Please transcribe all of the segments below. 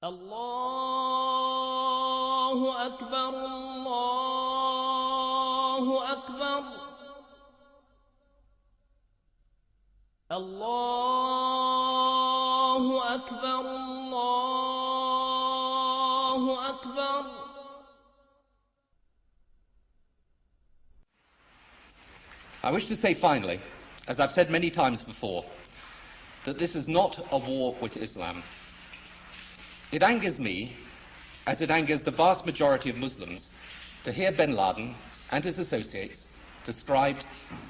الله أكبر الله أكبر الله أكبر الله أكبر. I wish to say finally, as I've said many times before, that this is not a war with Islam. It angers me, as it angers the vast majority of Muslims, to hear bin Laden and his associates described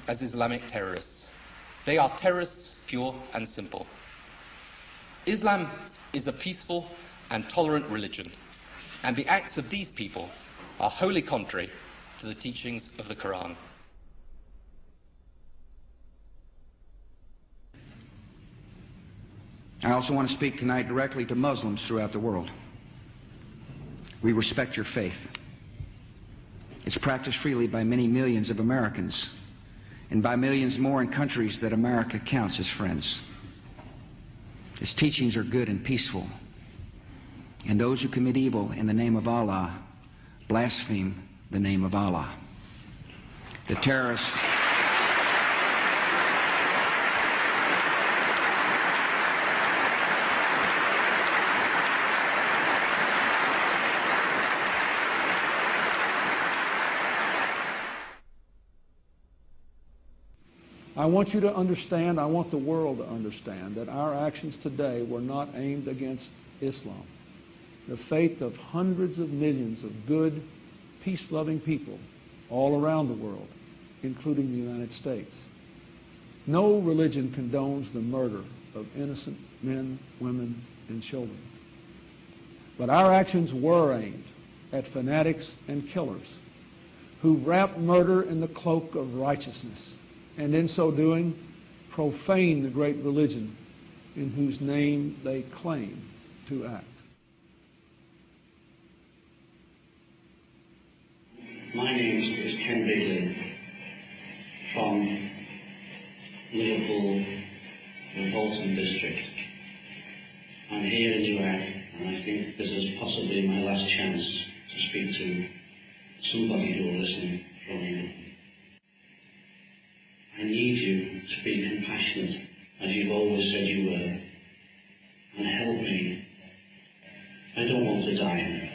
as Islamic terrorists. They are terrorists, pure and simple. Islam is a peaceful and tolerant religion, and the acts of these people are wholly contrary to the teachings of the Quran. I also want to speak tonight directly to Muslims throughout the world. We respect your faith. It's practiced freely by many millions of Americans, and by millions more in countries that America counts as friends. Its teachings are good and peaceful, and those who commit evil in the name of Allah blaspheme the name of Allah. The terrorists... I want you to understand, I want the world to understand that our actions today were not aimed against Islam. The faith of hundreds of millions of good, peace-loving people all around the world, including the United States. No religion condones the murder of innocent men, women, and children. But our actions were aimed at fanatics and killers who wrap murder in the cloak of righteousness, and in so doing, profane the great religion in whose name they claim to act. My name is Ken Bigley from Liverpool, the Bolton district. I'm here in Iraq, and I think this is possibly my last chance to speak to somebody who will listen from England. I need you to be compassionate, as you've always said you were, and help me. I don't want to die.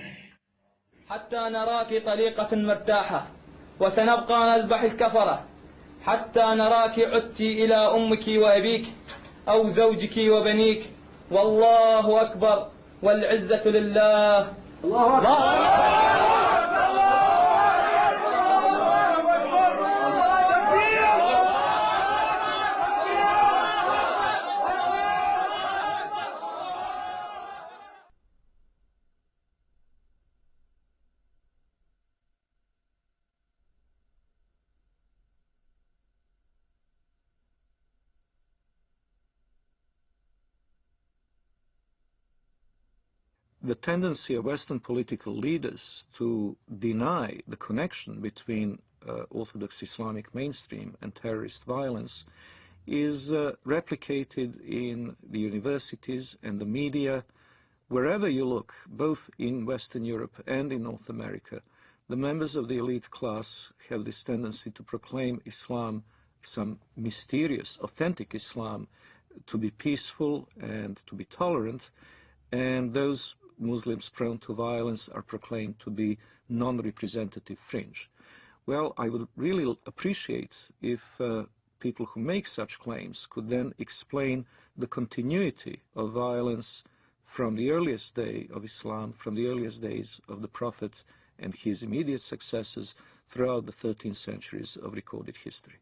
حتى نراك طليقة مرتاحة وسنبقى نذبح الكفرة حتى نراك عدت إلى أمك وأبيك أو زوجك وبنيك والله أكبر والعزة لله. الله أكبر. The tendency of Western political leaders to deny the connection between Orthodox Islamic mainstream and terrorist violence is replicated in the universities and the media. Wherever you look, both in Western Europe and in North America, the members of the elite class have this tendency to proclaim Islam, some mysterious, authentic Islam, to be peaceful and to be tolerant, and those Muslims prone to violence are proclaimed to be non-representative fringe. Well, I would really appreciate if people who make such claims could then explain the continuity of violence from the earliest day of Islam, from the earliest days of the Prophet and his immediate successors throughout the 13 centuries of recorded history.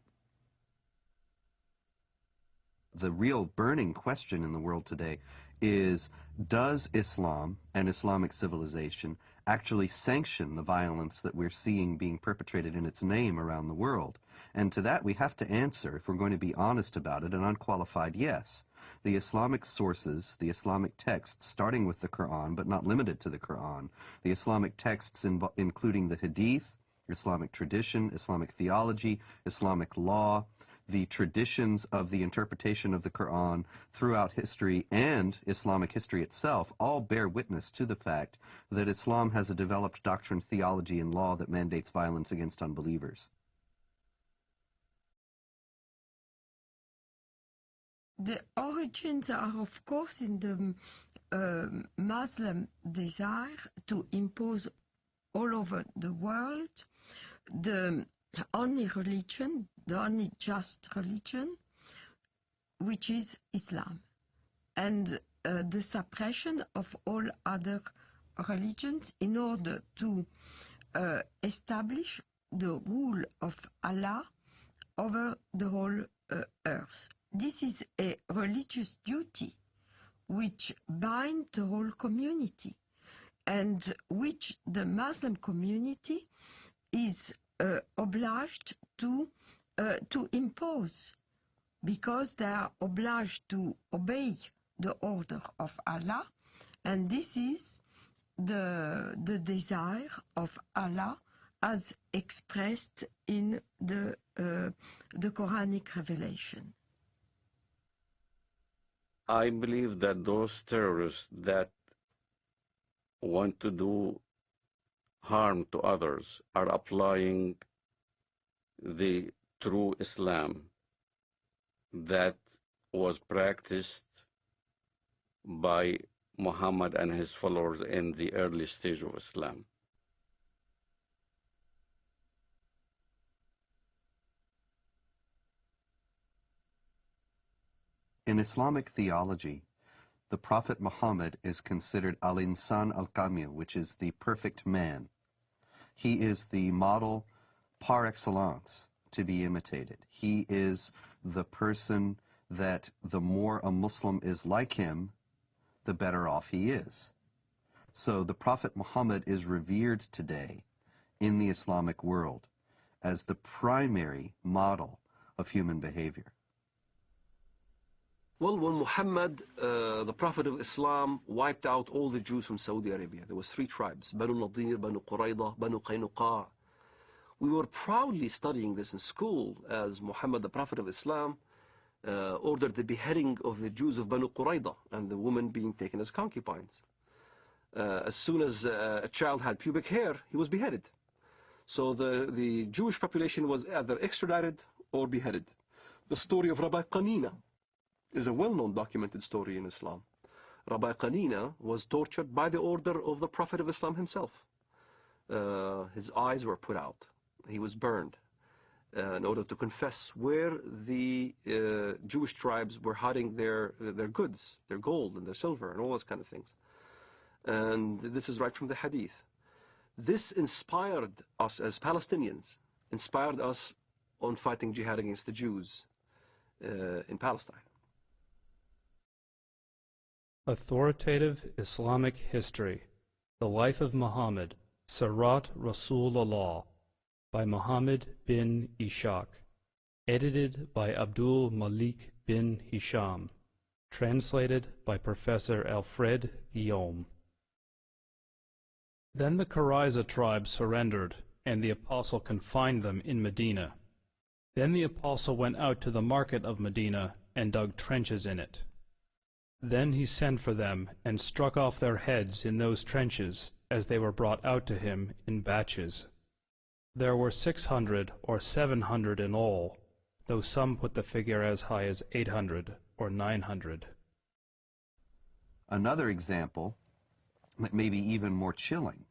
The real burning question in the world today is, does Islam and Islamic civilization actually sanction the violence that we're seeing being perpetrated in its name around the world? And to that we have to answer, if we're going to be honest about it, an unqualified yes. The Islamic sources, the Islamic texts, starting with the Quran, but not limited to the Quran, the Islamic texts including the Hadith, Islamic tradition, Islamic theology, Islamic law, the traditions of the interpretation of the Quran throughout history and Islamic history itself all bear witness to the fact that Islam has a developed doctrine, theology, and law that mandates violence against unbelievers. The origins are, of course, in the Muslim desire to impose all over the world the only religion, the only just religion, which is Islam, and the suppression of all other religions in order to establish the rule of Allah over the whole earth. This is a religious duty which binds the whole community and which the Muslim community is obliged to impose, because they are obliged to obey the order of Allah, and this is the desire of Allah as expressed in the Quranic revelation. I believe that those terrorists that want to do harm to others are applying the true Islam that was practiced by Muhammad and his followers in the early stage of Islam. In Islamic theology, the Prophet Muhammad is considered al-insan al-kamil, which is the perfect man. He is the model par excellence to be imitated. He is the person that the more a Muslim is like him, the better off he is. So the Prophet Muhammad is revered today in the Islamic world as the primary model of human behavior. Well, when Muhammad, the Prophet of Islam, wiped out all the Jews from Saudi Arabia, there was 3 tribes, Banu Nadir, Banu Qurayza, Banu Qaynuqa. We were proudly studying this in school as Muhammad, the Prophet of Islam, ordered the beheading of the Jews of Banu Qurayza and the women being taken as concubines. As soon as a child had pubic hair, he was beheaded. So the Jewish population was either extradited or beheaded. The story of Rabbi Qanina is a well-known documented story in Islam. Rabbi Qanina was tortured by the order of the Prophet of Islam himself. His eyes were put out. He was burned in order to confess where the Jewish tribes were hiding their goods, their gold and their silver and all those kind of things. And this is right from the Hadith. This inspired us as Palestinians, inspired us on fighting jihad against the Jews in Palestine. Authoritative Islamic History, The Life of Muhammad, Sirat Rasulullah, by Muhammad bin Ishaq, edited by Abdul Malik bin Hisham, translated by Professor Alfred Guillaume. Then the Qurayza tribe surrendered, and the apostle confined them in Medina. Then the apostle went out to the market of Medina and dug trenches in it. Then he sent for them and struck off their heads in those trenches as they were brought out to him in batches. There were 600 or 700 in all, though some put the figure as high as 800 or 900. Another example, maybe even more chilling,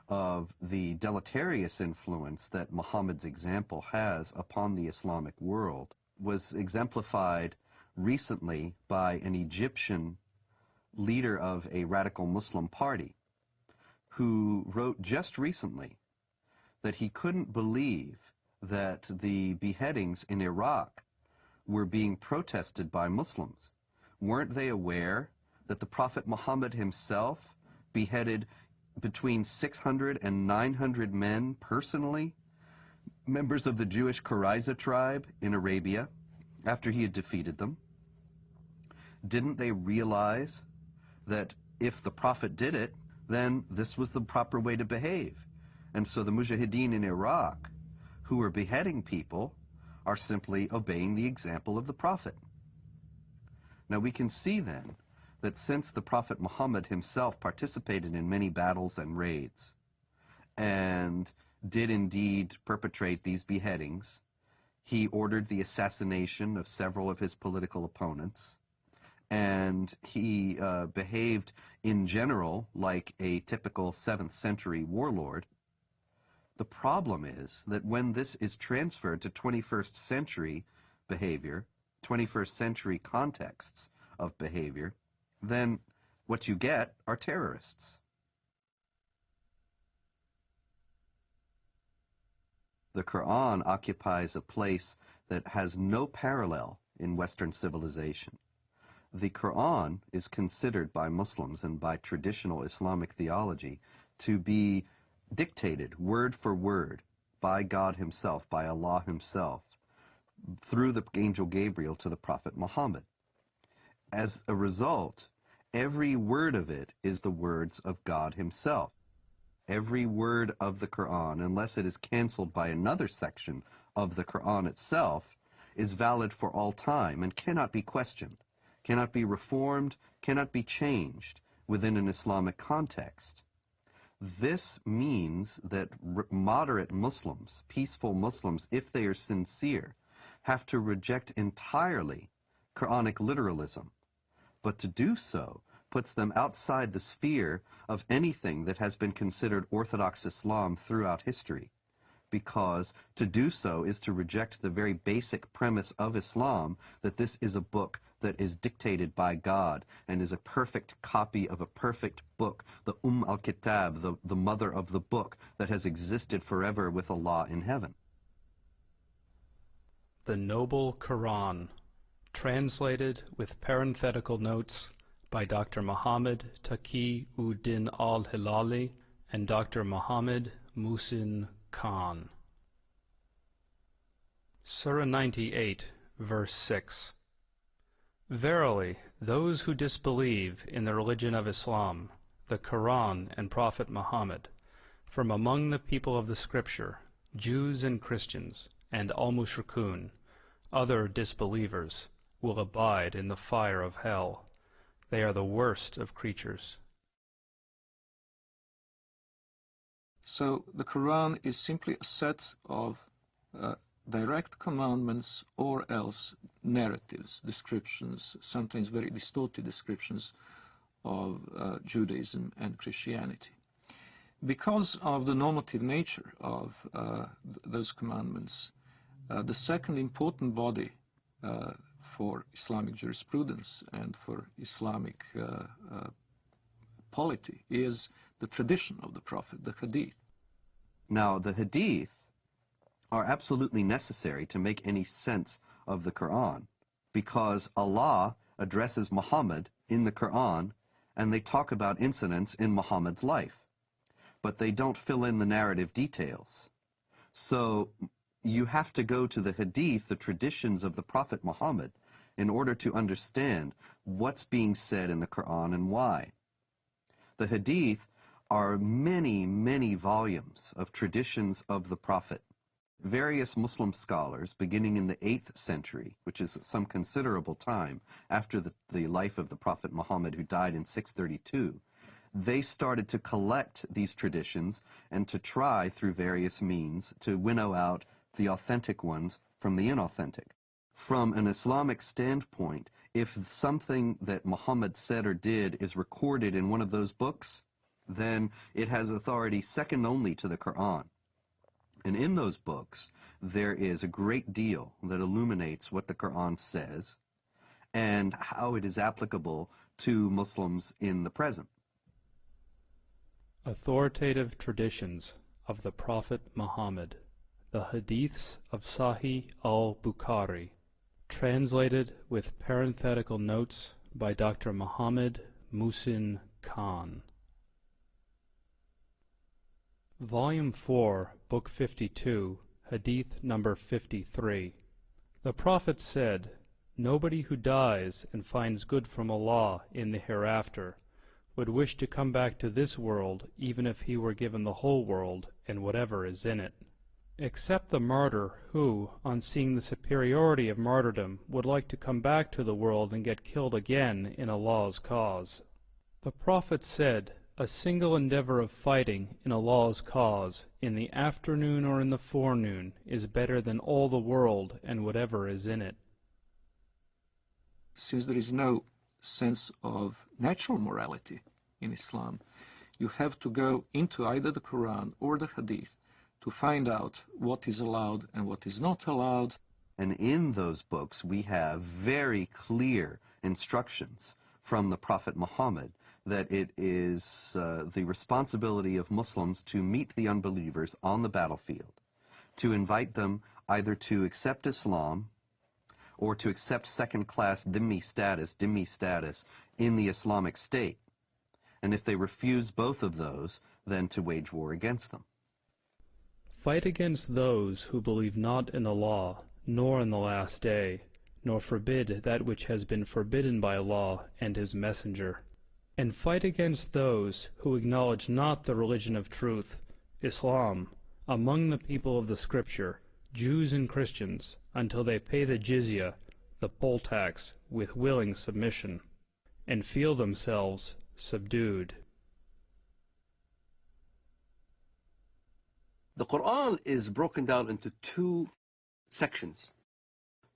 of the deleterious influence that Muhammad's example has upon the Islamic world was exemplified recently by an Egyptian leader of a radical Muslim party who wrote just recently that he couldn't believe that the beheadings in Iraq were being protested by Muslims. Weren't they aware that the Prophet Muhammad himself beheaded between 600 and 900 men personally, members of the Jewish Qurayza tribe in Arabia, after he had defeated them? Didn't they realize that if the Prophet did it, then this was the proper way to behave? And so the Mujahideen in Iraq, who were beheading people, are simply obeying the example of the Prophet. Now we can see then that since the Prophet Muhammad himself participated in many battles and raids, and did indeed perpetrate these beheadings, he ordered the assassination of several of his political opponents, and he behaved in general like a typical 7th century warlord. The problem is that when this is transferred to 21st century behavior, 21st century contexts of behavior, then what you get are terrorists. The Quran occupies a place that has no parallel in Western civilization. The Quran is considered by Muslims and by traditional Islamic theology to be dictated word for word by God himself, by Allah himself, through the angel Gabriel to the Prophet Muhammad. As a result, every word of it is the words of God himself. Every word of the Quran, unless it is canceled by another section of the Quran itself, is valid for all time and cannot be questioned, cannot be reformed, cannot be changed within an Islamic context. This means that moderate Muslims, peaceful Muslims, if they are sincere, have to reject entirely Quranic literalism. But to do so puts them outside the sphere of anything that has been considered Orthodox Islam throughout history, because to do so is to reject the very basic premise of Islam, that this is a book that is dictated by God and is a perfect copy of a perfect book, the al-Kitab, the mother of the book that has existed forever with Allah in heaven. The Noble Quran, translated with parenthetical notes by Dr. Muhammad Taqi-ud-Din al-Hilali and Dr. Muhammad Muhsin Khan. Surah 98, verse 6. Verily, those who disbelieve in the religion of Islam, the Quran and Prophet Muhammad, from among the people of the Scripture, Jews and Christians, and al-Mushrikun, other disbelievers, will abide in the fire of hell. They are the worst of creatures. So the Quran is simply a set of direct commandments or else narratives, descriptions, sometimes very distorted descriptions of Judaism and Christianity. Because of the normative nature of those commandments, the second important body for Islamic jurisprudence and for Islamic polity is the tradition of the Prophet, the Hadith. Now, the Hadith are absolutely necessary to make any sense of the Quran, because Allah addresses Muhammad in the Quran and they talk about incidents in Muhammad's life, but they don't fill in the narrative details. So you have to go to the Hadith, the traditions of the Prophet Muhammad, in order to understand what's being said in the Quran and why. The Hadith are many, many volumes of traditions of the Prophet. Various Muslim scholars, beginning in the 8th century, which is some considerable time after the life of the Prophet Muhammad, who died in 632, they started to collect these traditions and to try, through various means, to winnow out the authentic ones from the inauthentic. From an Islamic standpoint, if something that Muhammad said or did is recorded in one of those books, then it has authority second only to the Quran. And in those books, there is a great deal that illuminates what the Quran says and how it is applicable to Muslims in the present. Authoritative traditions of the Prophet Muhammad, the Hadiths of Sahih al-Bukhari, translated with parenthetical notes by Dr. Muhammad Muhsin Khan. Volume 4, Book 52, Hadith number 53. The Prophet said, "Nobody who dies and finds good from Allah in the hereafter would wish to come back to this world even if he were given the whole world and whatever is in it." except the martyr who, on seeing the superiority of martyrdom, would like to come back to the world and get killed again in Allah's cause. The Prophet said, "A single endeavor of fighting in Allah's cause, in the afternoon or in the forenoon, is better than all the world and whatever is in it." Since there is no sense of natural morality in Islam, you have to go into either the Quran or the Hadith to find out what is allowed and what is not allowed. And in those books we have very clear instructions from the Prophet Muhammad that it is the responsibility of Muslims to meet the unbelievers on the battlefield, to invite them either to accept Islam or to accept second-class dhimmi status in the Islamic State. And if they refuse both of those, then to wage war against them. Fight against those who believe not in Allah, nor in the last day, nor forbid that which has been forbidden by Allah and His Messenger. And fight against those who acknowledge not the religion of truth, Islam, among the people of the Scripture, Jews and Christians, until they pay the jizya, the poll tax, with willing submission, and feel themselves subdued. The Quran is broken down into two sections.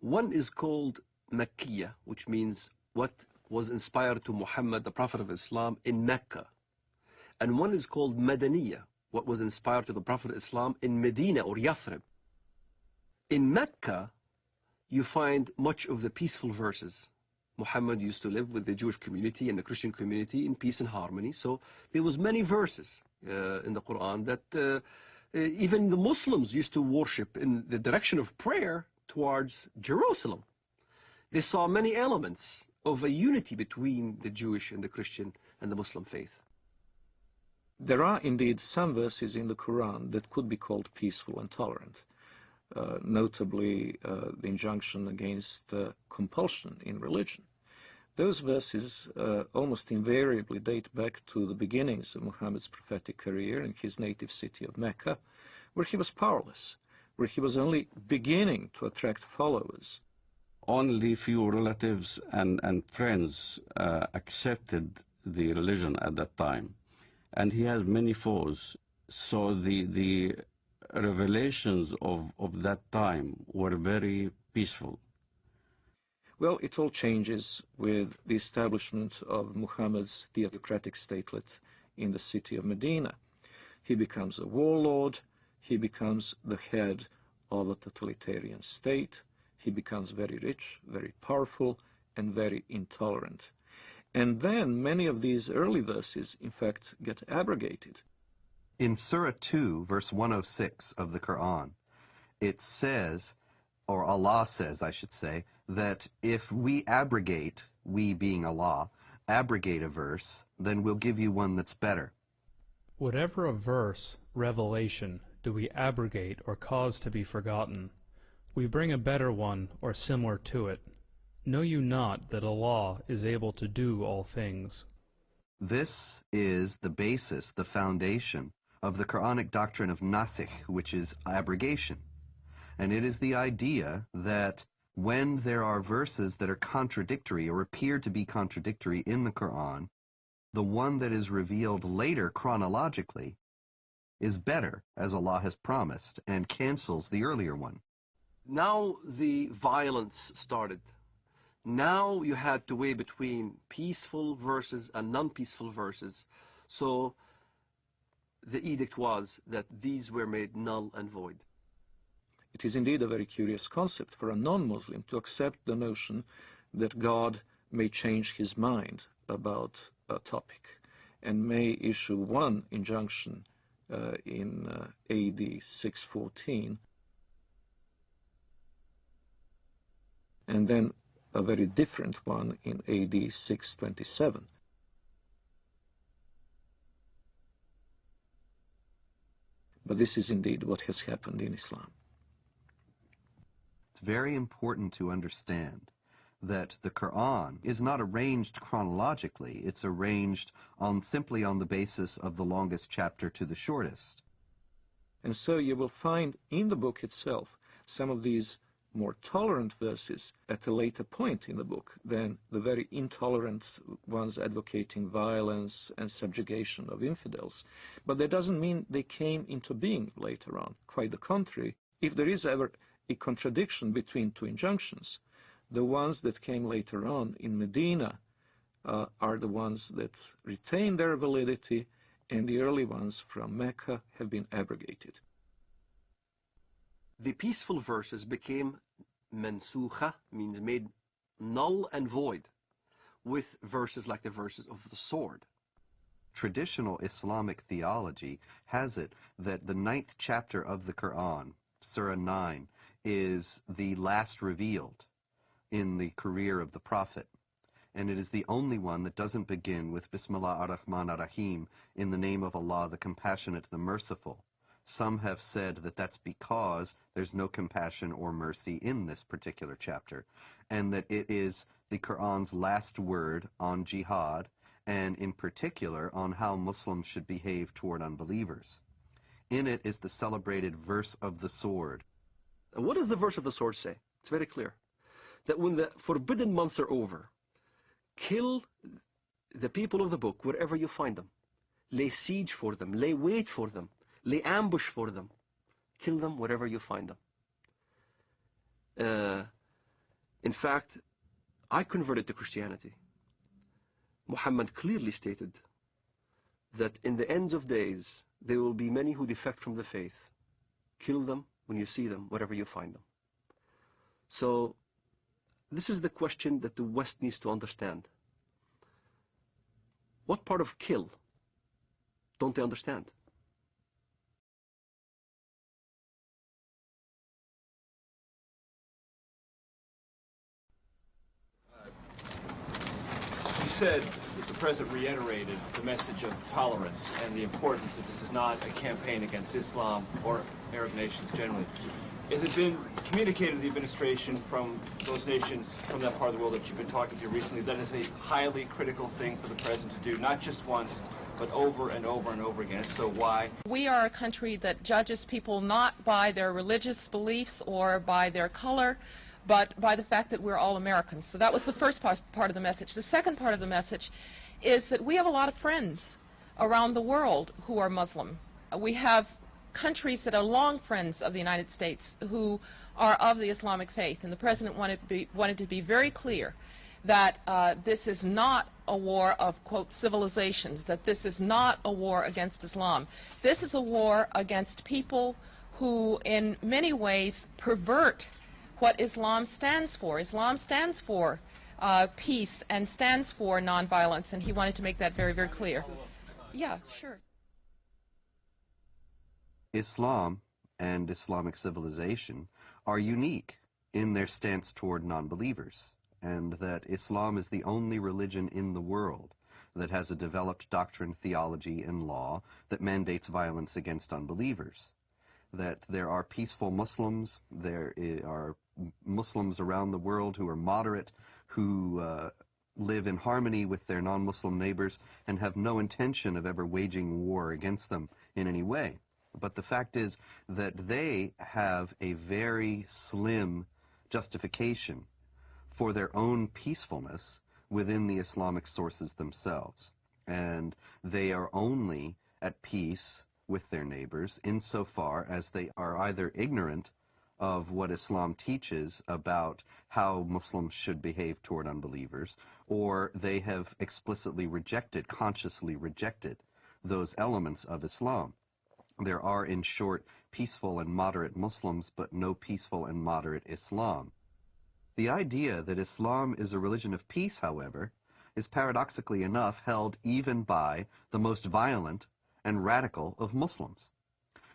One is called Makkiyah, which means what was inspired to Muhammad, the Prophet of Islam, in Mecca. And one is called Madaniyah, what was inspired to the Prophet of Islam in Medina or Yathrib. In Mecca, you find much of the peaceful verses. Muhammad used to live with the Jewish community and the Christian community in peace and harmony. So there was many verses in the Quran that even the Muslims used to worship in the direction of prayer towards Jerusalem. They saw many elements of a unity between the Jewish and the Christian and the Muslim faith. There are indeed some verses in the Quran that could be called peaceful and tolerant. Notably the injunction against compulsion in religion. Those verses almost invariably date back to the beginnings of Muhammad's prophetic career in his native city of Mecca, where he was powerless, where he was only beginning to attract followers. Only few relatives and friends accepted the religion at that time, and he had many foes. So the revelations of that time were very peaceful. Well, it all changes with the establishment of Muhammad's theocratic statelet in the city of Medina. He becomes a warlord, he becomes the head of a totalitarian state, he becomes very rich, very powerful, and very intolerant. And then many of these early verses, in fact, get abrogated. In Surah 2, verse 106 of the Quran, it says, or Allah says, I should say, that if we abrogate, we being Allah, abrogate a verse, then we'll give you one that's better. Whatever a verse, revelation, do we abrogate or cause to be forgotten, we bring a better one or similar to it. Know you not that Allah is able to do all things? This is the basis, the foundation of the Quranic doctrine of nasikh, which is abrogation. And it is the idea that when there are verses that are contradictory or appear to be contradictory in the Quran, the one that is revealed later chronologically is better, as Allah has promised, and cancels the earlier one. Now the violence started. Now you had to weigh between peaceful verses and non-peaceful verses. So the edict was that these were made null and void. It is indeed a very curious concept for a non-Muslim to accept the notion that God may change his mind about a topic and may issue one injunction in AD 614 and then a very different one in AD 627. But this is indeed what has happened in Islam. It's very important to understand that the Quran is not arranged chronologically. It's arranged simply on the basis of the longest chapter to the shortest. And so you will find in the book itself some of these more tolerant verses at a later point in the book than the very intolerant ones advocating violence and subjugation of infidels. But that doesn't mean they came into being later on. Quite the contrary. If there is ever a contradiction between two injunctions, the ones that came later on in Medina are the ones that retain their validity, and the early ones from Mecca have been abrogated. The peaceful verses became mansukha, means made null and void, with verses like the verses of the sword. Traditional Islamic theology has it that the 9th chapter of the Quran, Surah 9, is the last revealed in the career of the Prophet. And it is the only one that doesn't begin with Bismillah ar-Rahman ar-Rahim, in the name of Allah, the Compassionate, the Merciful. Some have said that that's because there's no compassion or mercy in this particular chapter, and that it is the Quran's last word on jihad, and in particular on how Muslims should behave toward unbelievers. In it is the celebrated verse of the sword. And what does the verse of the sword say? It's very clear. That when the forbidden months are over, kill the people of the book wherever you find them. Lay siege for them, lay wait for them, lay ambush for them. Kill them wherever you find them. In fact, I converted to Christianity. Muhammad clearly stated that in the ends of days, there will be many who defect from the faith. Kill them when you see them, wherever you find them. So, this is the question that the West needs to understand. What part of kill don't they understand? You said that the President reiterated the message of tolerance and the importance that this is not a campaign against Islam or Arab nations generally. Has it been communicated to the administration from those nations, from that part of the world that you've been talking to recently, that is a highly critical thing for the President to do, not just once, but over and over and over again? So why? We are a country that judges people not by their religious beliefs or by their color, but by the fact that we're all Americans. So that was the first part of the message. The second part of the message is that we have a lot of friends around the world who are Muslim. We have countries that are long friends of the United States who are of the Islamic faith, and the President wanted to be very clear that this is not a war of, quote, civilizations, that this is not a war against Islam. This is a war against people who in many ways pervert what Islam stands for. Islam stands for peace and stands for nonviolence, and he wanted to make that very, very clear. Yeah, sure. Islam and Islamic civilization are unique in their stance toward non-believers, and that Islam is the only religion in the world that has a developed doctrine, theology, and law that mandates violence against unbelievers. That there are peaceful Muslims, there are Muslims around the world who are moderate, who live in harmony with their non-Muslim neighbors and have no intention of ever waging war against them in any way. But the fact is that they have a very slim justification for their own peacefulness within the Islamic sources themselves. And they are only at peace with their neighbors insofar as they are either ignorant of what Islam teaches about how Muslims should behave toward unbelievers, or they have explicitly rejected, consciously rejected, those elements of Islam. There are, in short, peaceful and moderate Muslims, but no peaceful and moderate Islam. The idea that Islam is a religion of peace, however, is paradoxically enough held even by the most violent and radical of Muslims.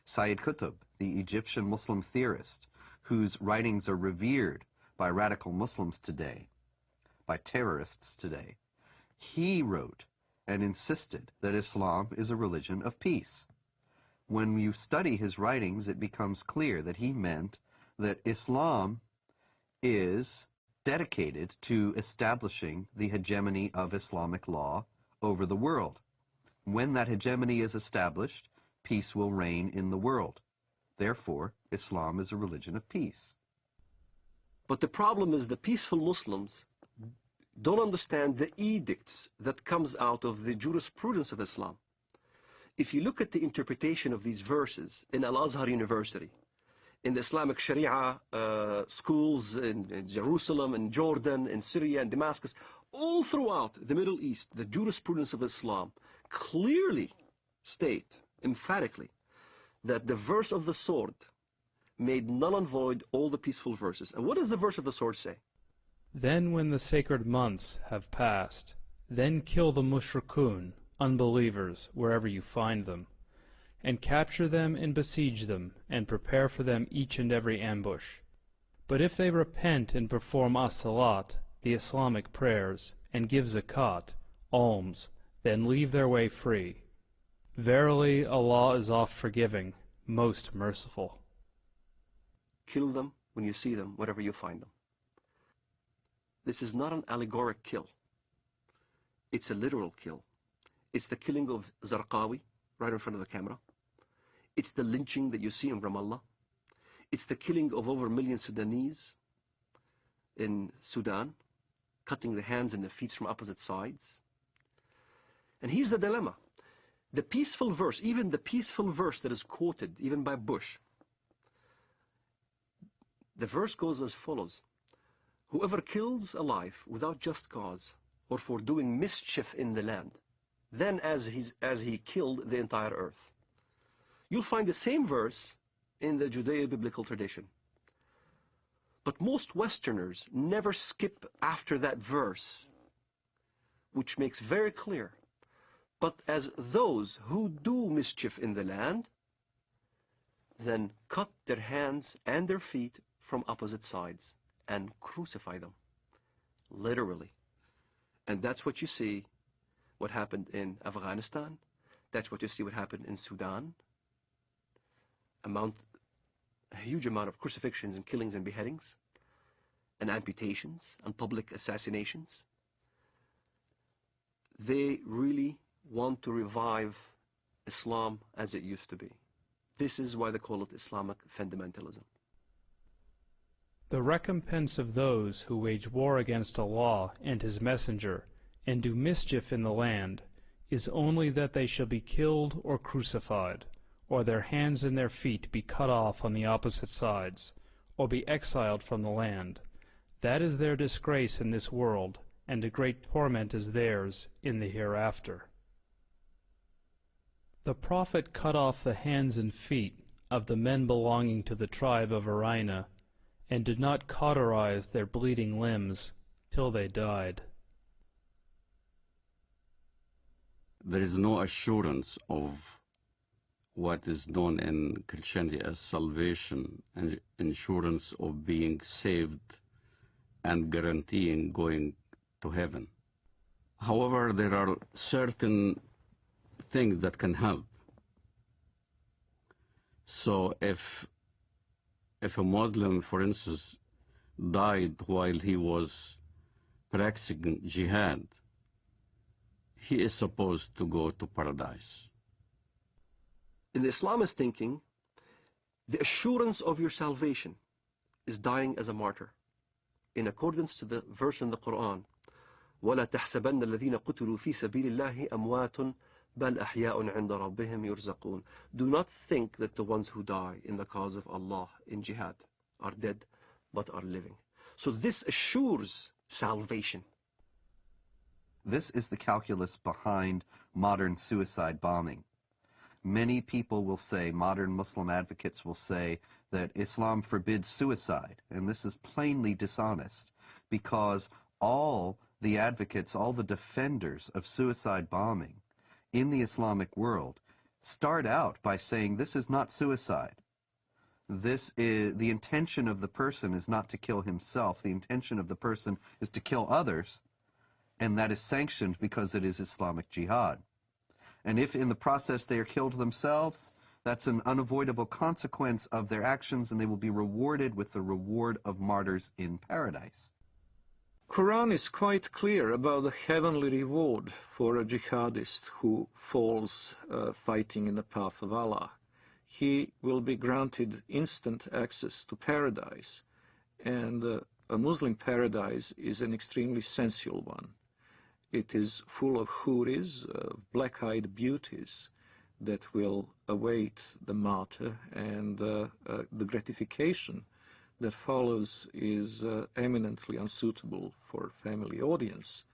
Sayyid Qutb, the Egyptian Muslim theorist, whose writings are revered by radical Muslims today, by terrorists today, he wrote and insisted that Islam is a religion of peace. When you study his writings, it becomes clear that he meant that Islam is dedicated to establishing the hegemony of Islamic law over the world. When that hegemony is established, peace will reign in the world. Therefore, Islam is a religion of peace. But the problem is the peaceful Muslims don't understand the edicts that comes out of the jurisprudence of Islam. If you look at the interpretation of these verses in Al-Azhar University, in the Islamic Sharia schools in Jerusalem, in Jordan, in Syria, and Damascus, all throughout the Middle East, the jurisprudence of Islam clearly state, emphatically, that the verse of the sword made null and void all the peaceful verses. And what does the verse of the sword say? Then when the sacred months have passed, then kill the mushrikun, unbelievers, wherever you find them, and capture them and besiege them, and prepare for them each and every ambush. But if they repent and perform as-salat, the Islamic prayers, and give zakat, alms, then leave their way free. Verily, Allah is oft-forgiving, most merciful. Kill them when you see them, wherever you find them. This is not an allegoric kill. It's a literal kill. It's the killing of Zarqawi, right in front of the camera. It's the lynching that you see in Ramallah. It's the killing of over 1 million Sudanese in Sudan, cutting the hands and the feet from opposite sides. And here's the dilemma. The peaceful verse, even the peaceful verse that is quoted, even by Bush, the verse goes as follows: whoever kills a life without just cause or for doing mischief in the land, then as he killed the entire earth. You'll find the same verse in the Judeo-biblical tradition. But most Westerners never skip after that verse, which makes very clear, but as those who do mischief in the land, then cut their hands and their feet from opposite sides and crucify them, literally. And that's what you see what happened in Afghanistan. That's what you see what happened in Sudan. A huge amount of crucifixions and killings and beheadings and amputations and public assassinations. They really want to revive Islam as it used to be. This is why they call it Islamic fundamentalism. The recompense of those who wage war against Allah and His Messenger and do mischief in the land is only that they shall be killed or crucified, or their hands and their feet be cut off on the opposite sides, or be exiled from the land. That is their disgrace in this world, and a great torment is theirs in the hereafter. The Prophet cut off the hands and feet of the men belonging to the tribe of Arina, and did not cauterize their bleeding limbs till they died. There is no assurance of what is known in Christianity as salvation and insurance of being saved and guaranteeing going to heaven. However, there are certain things that can help. So if a Muslim, for instance, died while he was practicing jihad, he is supposed to go to paradise. In the Islamist thinking, the assurance of your salvation is dying as a martyr, in accordance to the verse in the Quran, وَلَا تَحْسَبَنَّ الَّذِينَ قُتِلُوا فِي سَبِيلِ اللَّهِ أَمْوَاتٌ بَلْ أَحْيَاءٌ عِنْدَ رَبِّهِمْ يُرْزَقُونَ. Do not think that the ones who die in the cause of Allah in jihad are dead, but are living. So this assures salvation. This is the calculus behind modern suicide bombing. Many people will say, modern Muslim advocates will say, that Islam forbids suicide, and this is plainly dishonest, because all the advocates, all the defenders of suicide bombing in the Islamic world start out by saying this is not suicide. This is, the intention of the person is not to kill himself, the intention of the person is to kill others, and that is sanctioned because it is Islamic jihad. And if in the process they are killed themselves, that's an unavoidable consequence of their actions, and they will be rewarded with the reward of martyrs in paradise. Quran is quite clear about the heavenly reward for a jihadist who falls fighting in the path of Allah. he will be granted instant access to paradise. And a Muslim paradise is an extremely sensual one. It is full of houris, black-eyed beauties that will await the martyr, and the gratification that follows is eminently unsuitable for family audience.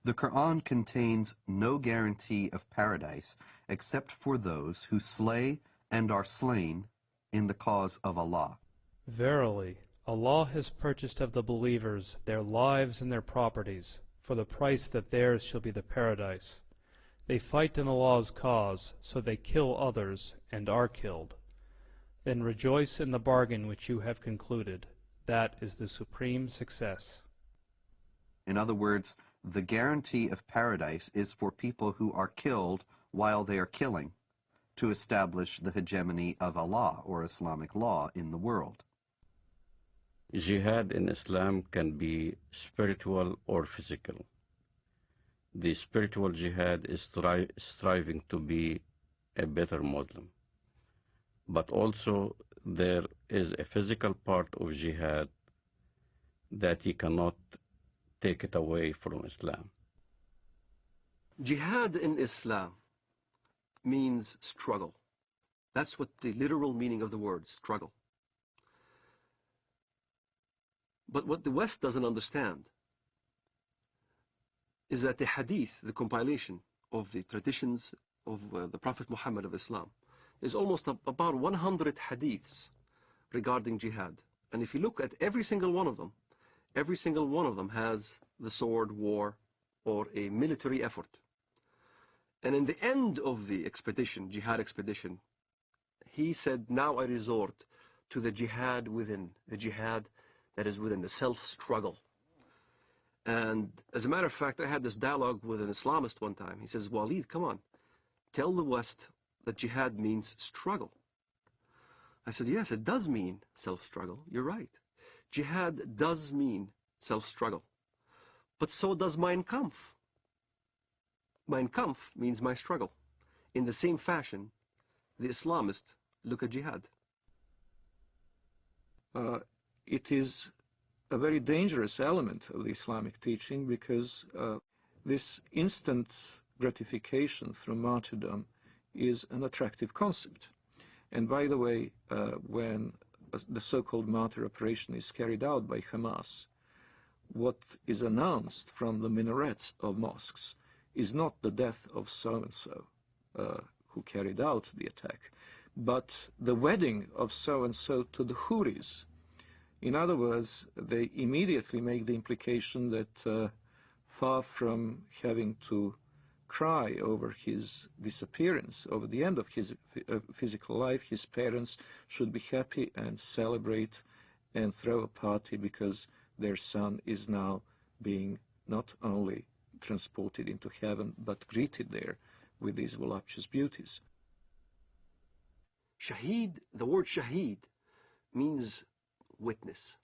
The Quran contains no guarantee of paradise except for those who slay and are slain in the cause of Allah. Verily, Allah has purchased of the believers their lives and their properties, for the price that theirs shall be the paradise. They fight in Allah's cause, so they kill others and are killed. Then rejoice in the bargain which you have concluded. That is the supreme success. In other words, the guarantee of paradise is for people who are killed while they are killing, to establish the hegemony of Allah, or Islamic law, in the world. Jihad in Islam can be spiritual or physical. The spiritual jihad is striving to be a better Muslim. But also there is a physical part of jihad that you cannot take it away from Islam. Jihad in Islam means struggle. That's what the literal meaning of the word, struggle. But what the West doesn't understand is that the hadith, the compilation of the traditions of the Prophet Muhammad of Islam, there's almost about 100 hadiths regarding jihad. And if you look at every single one of them has the sword, war, or a military effort. And in the end of the expedition, jihad expedition, he said, now I resort to the jihad within, the jihad that is within, the self-struggle. And as a matter of fact, I had this dialogue with an Islamist one time. He says, Walid, come on, tell the West that jihad means struggle. I said, yes, it does mean self-struggle. You're right. Jihad does mean self-struggle. But so does Mein Kampf. Mein Kampf means my struggle. In the same fashion, the Islamists look at jihad. It is a very dangerous element of the Islamic teaching, because this instant gratification through martyrdom is an attractive concept. And by the way, when the so-called martyr operation is carried out by Hamas, what is announced from the minarets of mosques is not the death of so-and-so who carried out the attack, but the wedding of so-and-so to the houris. In other words, they immediately make the implication that far from having to cry over his disappearance, over the end of his physical life, his parents should be happy and celebrate and throw a party because their son is now being not only transported into heaven, but greeted there with these voluptuous beauties. Shaheed, the word shaheed, means witness.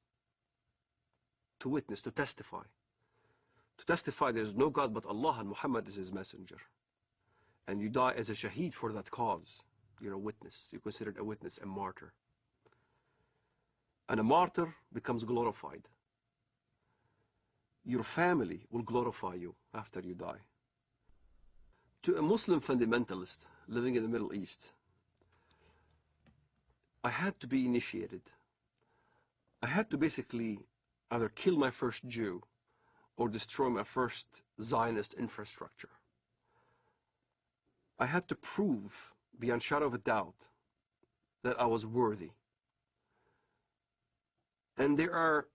To witness, to testify. To testify there is no God but Allah and Muhammad is his messenger. And you die as a shaheed for that cause. You're a witness. You're considered a witness, a martyr. And a martyr becomes glorified. Your family will glorify you after you die. To a Muslim fundamentalist living in the Middle East, I had to be initiated. I had to basically either kill my first Jew or destroy my first Zionist infrastructure. I had to prove, beyond shadow of a doubt, that I was worthy. And there are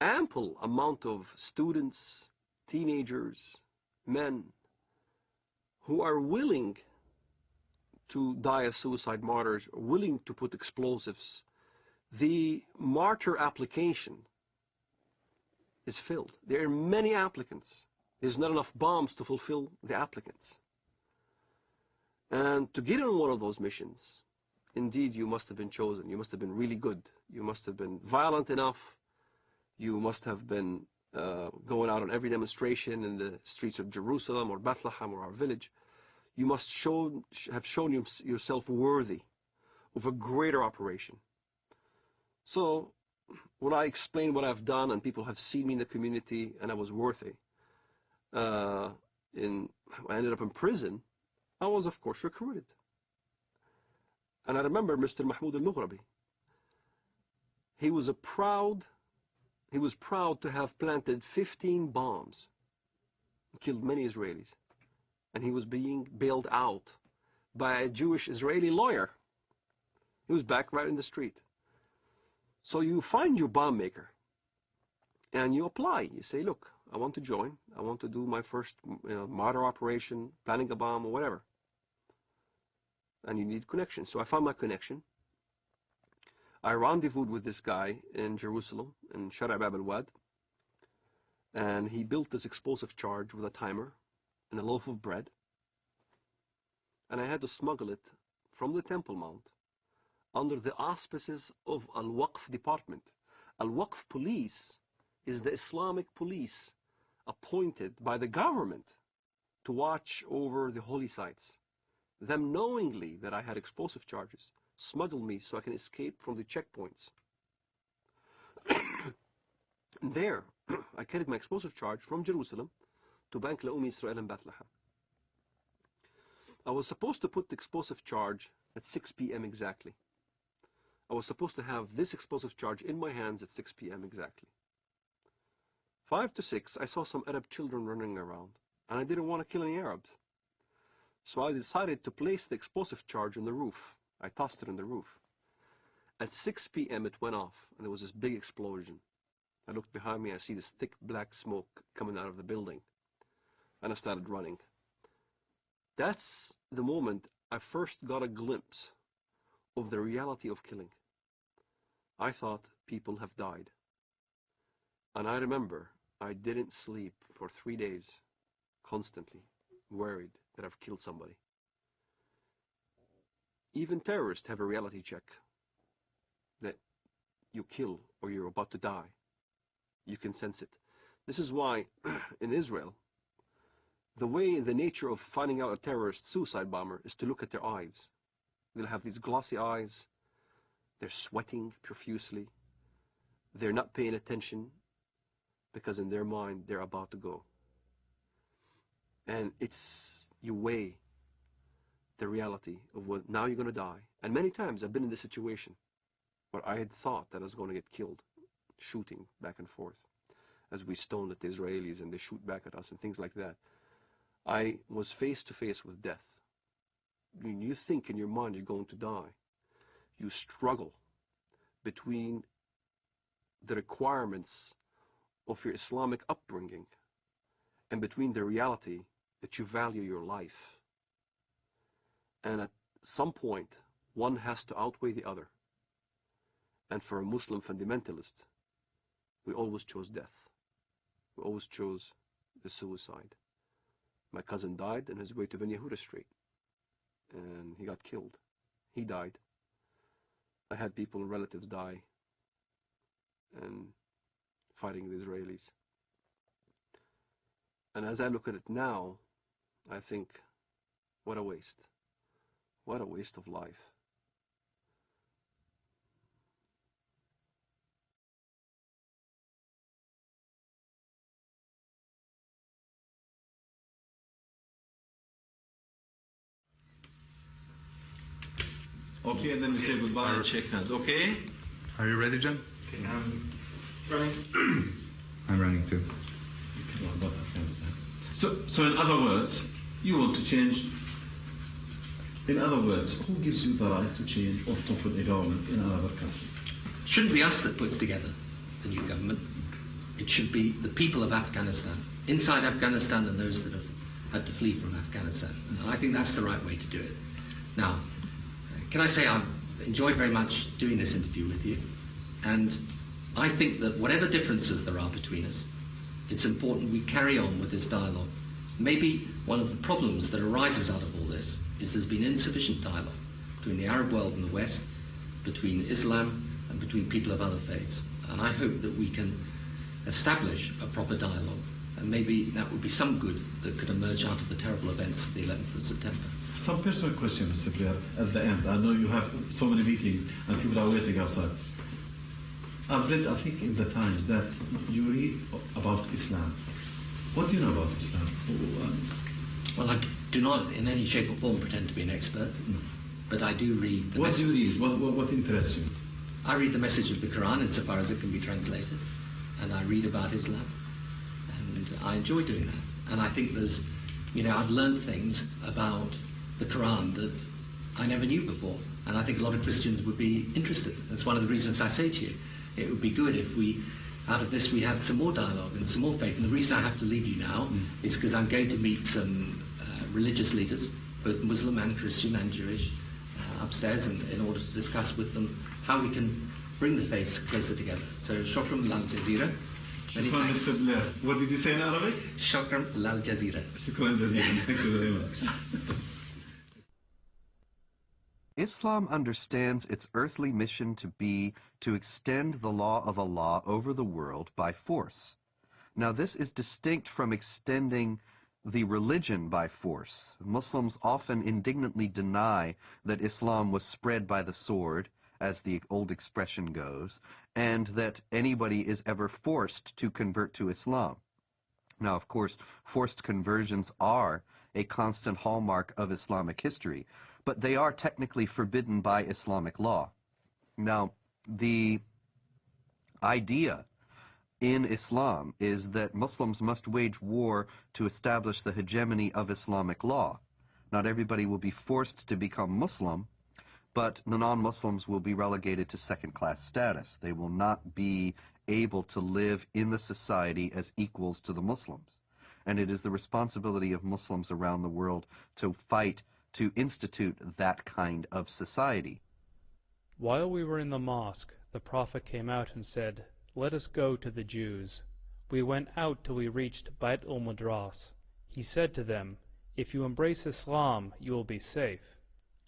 ample amount of students, teenagers, men, who are willing to die as suicide martyrs, willing to put explosives. The martyr application is filled. There are many applicants. There's not enough bombs to fulfill the applicants. And to get on one of those missions, indeed you must have been chosen. You must have been really good. You must have been violent enough. You must have been going out on every demonstration in the streets of Jerusalem or Bethlehem or our village. You must have shown yourself worthy of a greater operation. So when I explain what I've done and people have seen me in the community and I was worthy, I ended up in prison, I was of course recruited. And I remember Mr. Mahmoud al-Mughrabi. He was proud to have planted 15 bombs, killed many Israelis. And he was being bailed out by a Jewish Israeli lawyer. He was back right in the street. So you find your bomb maker and you apply. You say, look, I want to join. I want to do my first martyr operation, planning a bomb or whatever. And you need connection. So I found my connection. I rendezvoused with this guy in Jerusalem, in Shara' Bab al-Wad. And he built this explosive charge with a timer and a loaf of bread. And I had to smuggle it from the Temple Mount under the auspices of Al-Waqf department. Al-Waqf police is the Islamic police appointed by the government to watch over the holy sites. Them knowingly that I had explosive charges smuggled me so I can escape from the checkpoints. And there, I carried my explosive charge from Jerusalem to Bank Leumi Israel in Bethlehem. I was supposed to put the explosive charge at 6 p.m. exactly. I was supposed to have this explosive charge in my hands at 6 p.m. exactly. 5 to 6, I saw some Arab children running around, and I didn't want to kill any Arabs. So I decided to place the explosive charge on the roof. I tossed it on the roof. At 6 p.m. it went off, and there was this big explosion. I looked behind me, I see this thick black smoke coming out of the building, and I started running. That's the moment I first got a glimpse of the reality of killing. I thought people have died. And I remember I didn't sleep for 3 days, constantly worried that I've killed somebody. Even terrorists have a reality check that you kill or you're about to die. You can sense it. This is why in Israel, the nature of finding out a terrorist suicide bomber is to look at their eyes. They'll have these glossy eyes. They're sweating profusely. They're not paying attention because in their mind they're about to go. And you weigh the reality of what now you're going to die. And many times I've been in this situation where I had thought that I was going to get killed, shooting back and forth as we stoned at the Israelis and they shoot back at us and things like that. I was face to face with death. When you think in your mind you're going to die, you struggle between the requirements of your Islamic upbringing and between the reality that you value your life. And at some point, one has to outweigh the other. And for a Muslim fundamentalist, we always chose death. We always chose the suicide. My cousin died on his way to Ben Yehuda Street, and he got killed. He died. I had people, relatives die, and fighting the Israelis. And as I look at it now, I think, what a waste. What a waste of life. Okay, and then we say goodbye and shake hands. Okay? Are you ready, John? Okay, running. I'm running too. So in other words, you want to change. In other words, who gives you the right to change or topple a government in another country? It shouldn't be us that puts together the new government. It should be the people of Afghanistan, inside Afghanistan and those that have had to flee from Afghanistan. And I think that's the right way to do it. Now, can I say I've enjoyed very much doing this interview with you, and I think that whatever differences there are between us, it's important we carry on with this dialogue. Maybe one of the problems that arises out of all this is there's been insufficient dialogue between the Arab world and the West, between Islam and between people of other faiths. And I hope that we can establish a proper dialogue And maybe that would be some good that could emerge out of the terrible events of the 11th of September. Some personal question, Mr. Blair, at the end. I know you have so many meetings and people are waiting outside. I've read, I think, in the Times that you read about Islam. What do you know about Islam? Well, I do not in any shape or form pretend to be an expert, but I do read the message. What do you read? What interests you? I read the message of the Quran insofar as it can be translated, and I read about Islam, and I enjoy doing that. And I think there's, I've learned things about the Quran that I never knew before, and I think a lot of Christians would be interested. That's one of the reasons I say to you, it would be good if out of this we had some more dialogue and some more faith. And the reason I have to leave you now is because I'm going to meet some religious leaders, both Muslim and Christian and Jewish, upstairs, in order to discuss with them how we can bring the faiths closer together. So, shukran lal jazeera. Shukran, Mr. Blair. What did you say in Arabic? Shukran lal jazeera. Shukran jazeera. Thank you very much. Islam understands its earthly mission to be to extend the law of Allah over the world by force. Now, this is distinct from extending the religion by force. Muslims often indignantly deny that Islam was spread by the sword, as the old expression goes, and that anybody is ever forced to convert to Islam. Now, of course, forced conversions are a constant hallmark of Islamic history, but they are technically forbidden by Islamic law. Now, the idea in Islam is that Muslims must wage war to establish the hegemony of Islamic law. Not everybody will be forced to become Muslim, but the non-Muslims will be relegated to second-class status. They will not be able to live in the society as equals to the Muslims. And it is the responsibility of Muslims around the world to fight to institute that kind of society. While we were in the mosque, the Prophet came out and said, "Let us go to the Jews." We went out till we reached Bait al-Madras. He said to them, "If you embrace Islam, you will be safe.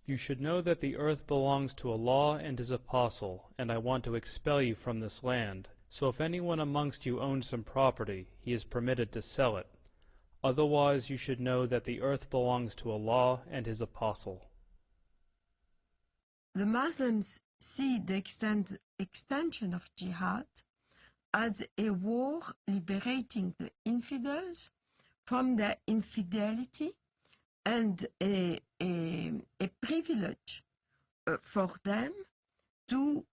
You should know that the earth belongs to Allah and His Apostle, and I want to expel you from this land. So if anyone amongst you owns some property, he is permitted to sell it. Otherwise you should know that the earth belongs to Allah and His Apostle." The Muslims see the extension of jihad as a war liberating the infidels from their infidelity and a privilege for them to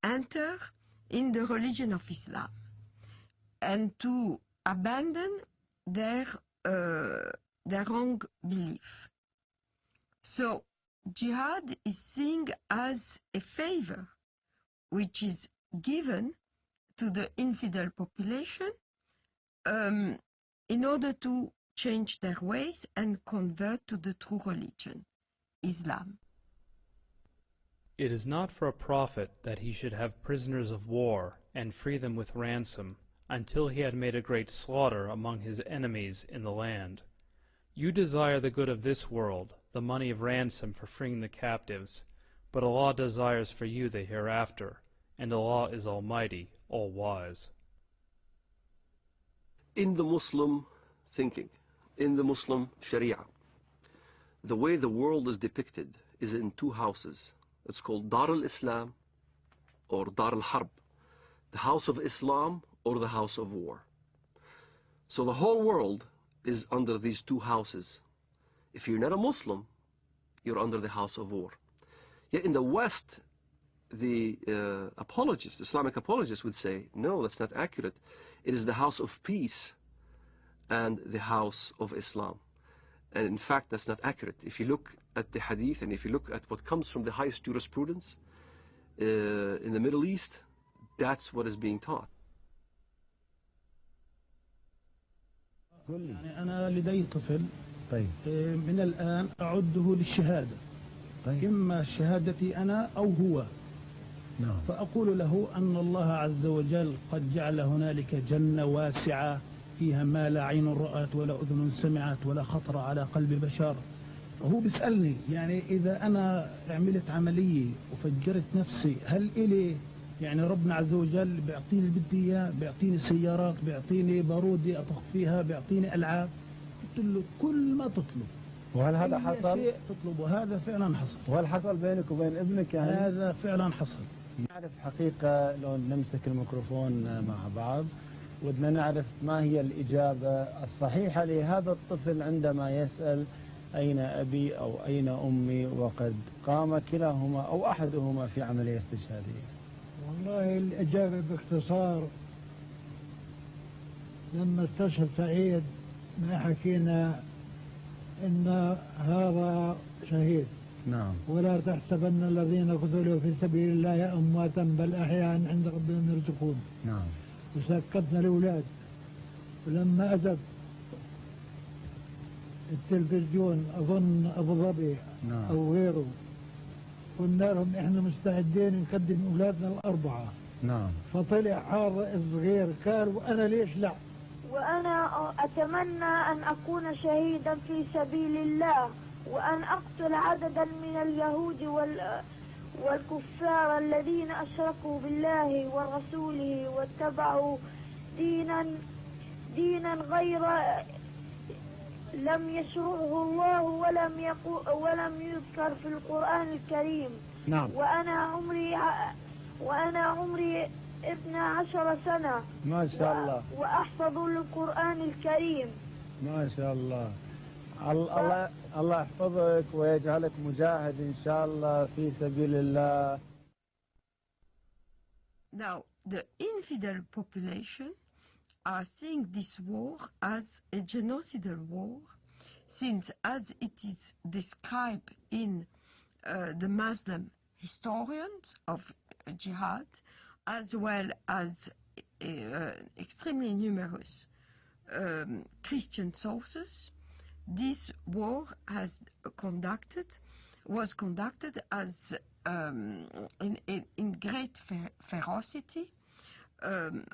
enter in the religion of Islam and to abandon their wrong belief. So jihad is seen as a favor which is given to the infidel population in order to change their ways and convert to the true religion, Islam. It is not for a prophet that he should have prisoners of war and free them with ransom until he had made a great slaughter among his enemies in the land. You desire the good of this world, the money of ransom for freeing the captives, but Allah desires for you the hereafter, and Allah is Almighty, all-wise. In the Muslim thinking, in the Muslim Sharia, the way the world is depicted is in two houses. It's called Dar al-Islam or Dar al-Harb, the house of Islam or the house of war. So the whole world is under these two houses. If you're not a Muslim, you're under the house of war. Yet in the West, the apologists, Islamic apologists would say, no, that's not accurate. It is the house of peace and the house of Islam. And in fact, that's not accurate. If you look at the hadith and if you look at what comes from the highest jurisprudence in the Middle East, that's what is being taught. يعني أنا لدي طفل من الآن أعده للشهادة إما شهادتي أنا أو هو فأقول له أن الله عز وجل قد جعل هنالك جنة واسعة فيها ما لا عين رأت ولا أذن سمعت ولا خطر على قلب بشر. وهو بيسألني يعني إذا أنا عملت عملية وفجرت نفسي هل إلي يعني ربنا عز وجل بيعطيني اللي بدي اياه، بيعطيني سيارات، بيعطيني بارودي اطخ فيها، بيعطيني العاب. قلت له كل ما تطلب. وهل هذا أي حصل؟ شيء تطلبه هذا فعلا حصل. وهل حصل بينك وبين ابنك يعني؟ هذا فعلا حصل. نعرف حقيقة لو نمسك الميكروفون مع بعض ودنا نعرف ما هي الإجابة الصحيحة لهذا الطفل عندما يسأل أين أبي أو أين أمي وقد قام كلاهما أو أحدهما في عملية استشهادية. والله الإجابة باختصار لما استشهد سعيد ما حكينا إن هذا شهيد. نعم. ولا تحسبن الذين قتلوا في سبيل الله أمواتا بل أحياء عند ربهم يرزقون. نعم. وسكتنا الأولاد ولما أجت التلفزيون أظن أبو ظبي نعم. أو غيره قلنا لهم إحنا مستعدين نقدم أولادنا الأربعة. نعم. فطلع هذا الصغير قال وأنا ليش لا. وأنا أتمنى أن أكون شهيدا في سبيل الله وأن أقتل عددا من اليهود والكفار الذين أشركوا بالله ورسوله واتبعوا دينا غير لم يشرعه الله ولم يذكر في القرآن الكريم. نعم. وأنا عمري 12 سنة. ما شاء الله. وأحفظ القرآن الكريم. ما شاء الله. الله يحفظك ويجعلك مجاهد إن شاء الله في سبيل الله. Now, the infidel population are seeing this war as a genocidal war, since as it is described in the Muslim historians of jihad, as well as extremely numerous Christian sources, this war was conducted as in great ferocity.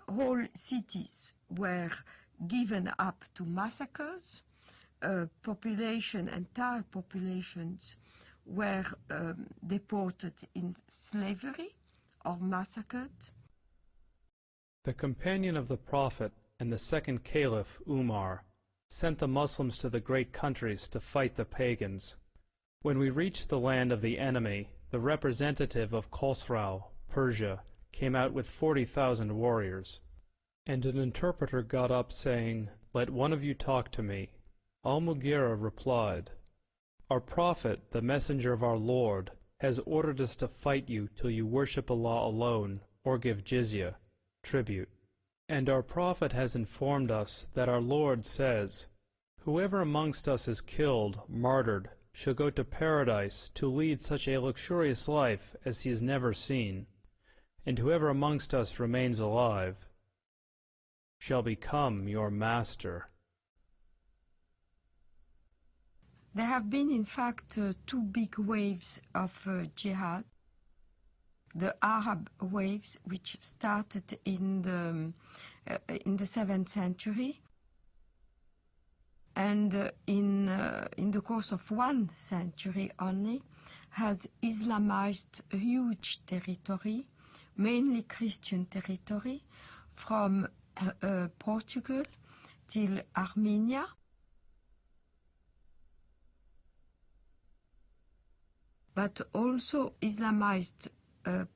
Whole cities were given up to massacres. Entire populations were deported in slavery or massacred. The companion of the Prophet and the second Caliph, Umar, sent the Muslims to the great countries to fight the pagans. When we reached the land of the enemy, the representative of Khosrau, Persia, came out with 40,000 warriors. And an interpreter got up saying, "Let one of you talk to me." Al-Mughira replied, "Our Prophet, the messenger of our Lord, has ordered us to fight you till you worship Allah alone or give jizya, tribute. And our Prophet has informed us that our Lord says, 'Whoever amongst us is killed, martyred, shall go to paradise to lead such a luxurious life as he has never seen, and whoever amongst us remains alive shall become your master.'" There have been, in fact, two big waves of jihad. The Arab waves, which started in the 7th century, and in the course of 1 century only, has Islamized a huge territory, mainly Christian territory, from Portugal till Armenia. But also Islamized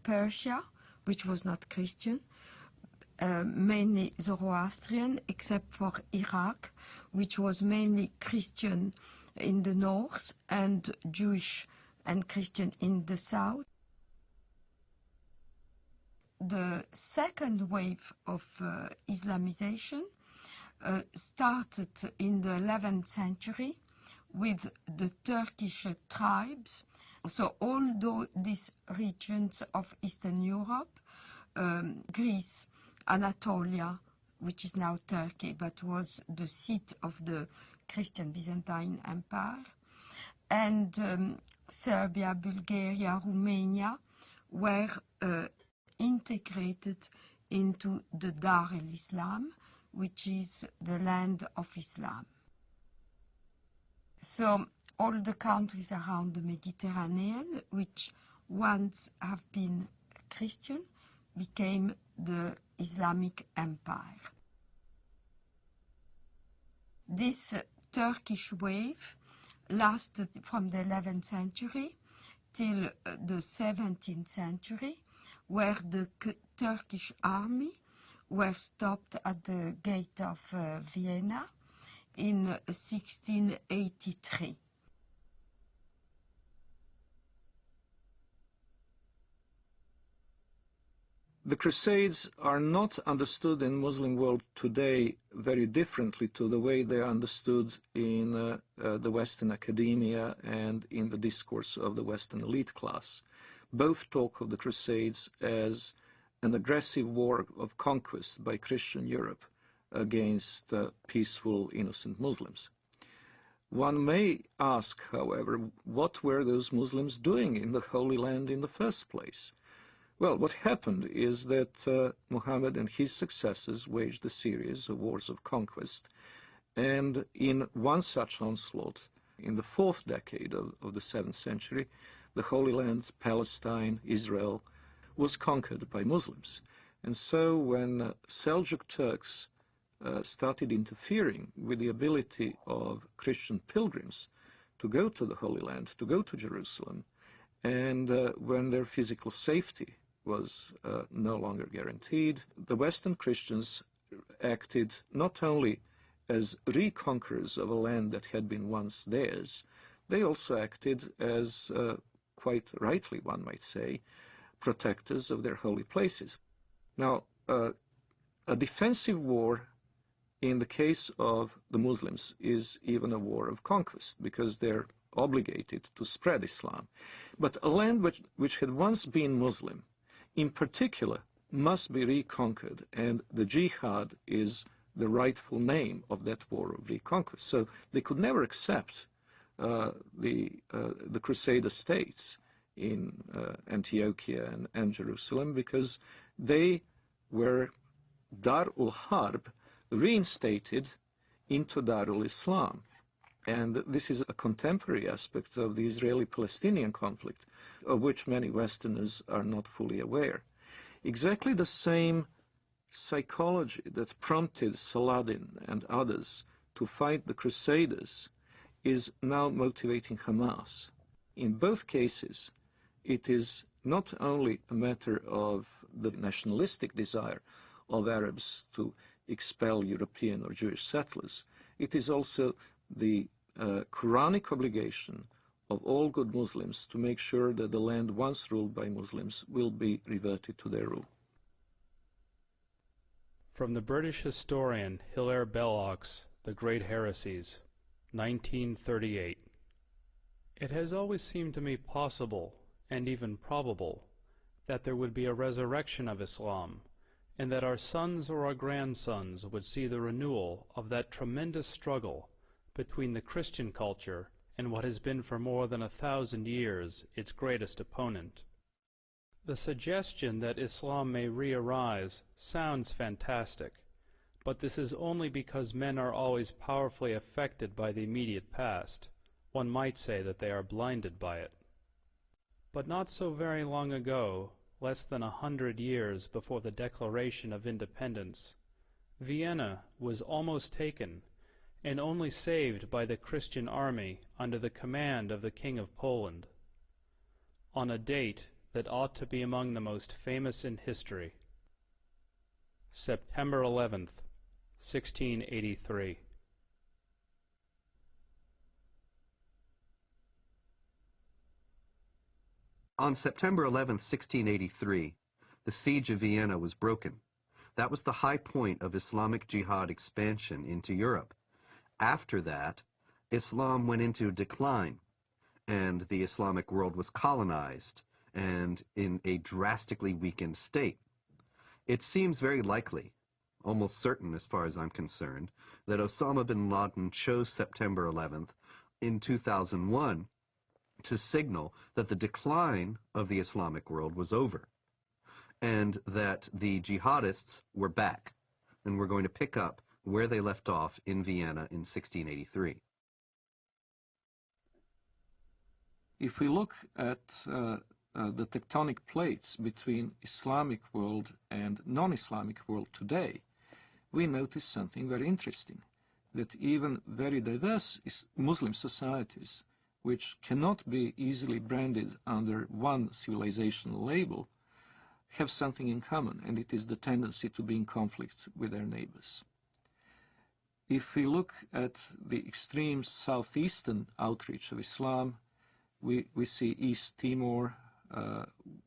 Persia, which was not Christian, mainly Zoroastrian, except for Iraq, which was mainly Christian in the north and Jewish and Christian in the south. The second wave of Islamization started in the 11th century with the Turkish tribes. So all these regions of Eastern Europe, Greece, Anatolia, which is now Turkey, but was the seat of the Christian Byzantine Empire, and Serbia, Bulgaria, Romania were integrated into the Dar el-Islam, which is the land of Islam. So all the countries around the Mediterranean, which once have been Christian, became the Islamic Empire. This Turkish wave lasted from the 11th century till the 17th century, where the Turkish army were stopped at the gate of Vienna in 1683. The Crusades are not understood in Muslim world today very differently to the way they are understood in the Western academia and in the discourse of the Western elite class. Both talk of the Crusades as an aggressive war of conquest by Christian Europe against peaceful, innocent Muslims. One may ask, however, what were those Muslims doing in the Holy Land in the first place? Well, what happened is that Muhammad and his successors waged a series of wars of conquest, and in one such onslaught, in the 4th decade of the 7th century, the Holy Land, Palestine, Israel, was conquered by Muslims. And so when Seljuk Turks started interfering with the ability of Christian pilgrims to go to the Holy Land, to go to Jerusalem, and when their physical safety was no longer guaranteed, the Western Christians acted not only as reconquerors of a land that had been once theirs, they also acted as, quite rightly one might say, protectors of their holy places. Now, a defensive war in the case of the Muslims is even a war of conquest, because they're obligated to spread Islam. But a land which had once been Muslim, in particular, must be reconquered, and the jihad is the rightful name of that war of reconquest. So they could never accept the Crusader states in Antiochia and Jerusalem, because they were Dar-ul Harb reinstated into Darul Islam. And this is a contemporary aspect of the Israeli-Palestinian conflict, of which many Westerners are not fully aware. Exactly the same psychology that prompted Saladin and others to fight the Crusaders is now motivating Hamas. In both cases, it is not only a matter of the nationalistic desire of Arabs to expel European or Jewish settlers, it is also the Quranic obligation of all good Muslims to make sure that the land once ruled by Muslims will be reverted to their rule. From the British historian Hilaire Belloc's The Great Heresies, 1938. It has always seemed to me possible, and even probable, that there would be a resurrection of Islam, and that our sons or our grandsons would see the renewal of that tremendous struggle between the Christian culture and what has been for more than 1,000 years its greatest opponent. The suggestion that Islam may re-arise sounds fantastic, but this is only because men are always powerfully affected by the immediate past. One might say that they are blinded by it. But not so very long ago, less than 100 years before the Declaration of Independence, Vienna was almost taken, and only saved by the Christian army under the command of the King of Poland, on a date that ought to be among the most famous in history. September 11th, 1683. On September 11th, 1683, the siege of Vienna was broken. That was the high point of Islamic jihad expansion into Europe. After that, Islam went into decline, and the Islamic world was colonized and in a drastically weakened state. It seems very likely, almost certain as far as I'm concerned, that Osama bin Laden chose September 11th in 2001 to signal that the decline of the Islamic world was over, and that the jihadists were back and were going to pick up where they left off in Vienna in 1683. If we look at the tectonic plates between Islamic world and non-Islamic world today, we notice something very interesting, that even very diverse Muslim societies, which cannot be easily branded under one civilizational label, have something in common, and it is the tendency to be in conflict with their neighbors. If we look at the extreme southeastern outreach of Islam, we see East Timor,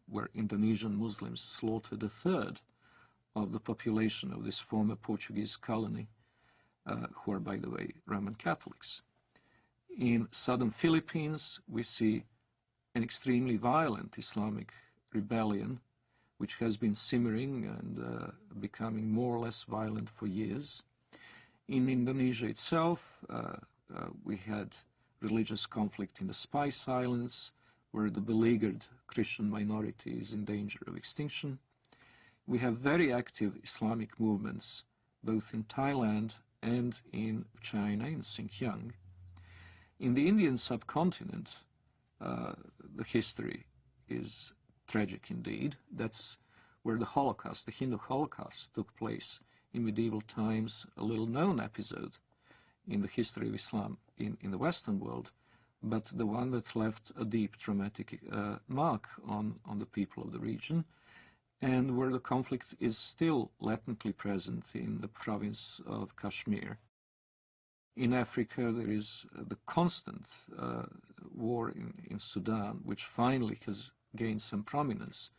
where Indonesian Muslims slaughtered a third of the population of this former Portuguese colony, who are, by the way, Roman Catholics. In southern Philippines, we see an extremely violent Islamic rebellion, which has been simmering and becoming more or less violent for years. In Indonesia itself, we had religious conflict in the Spice Islands, where the beleaguered Christian minority is in danger of extinction. We have very active Islamic movements, both in Thailand and in China, in Xinjiang. In the Indian subcontinent, the history is tragic indeed. That's where the Holocaust, the Hindu Holocaust, took place in medieval times, a little-known episode in the history of Islam in the Western world, but the one that left a deep traumatic mark on the people of the region, and where the conflict is still latently present in the province of Kashmir. In Africa, there is the constant war in Sudan, which finally has gained some prominence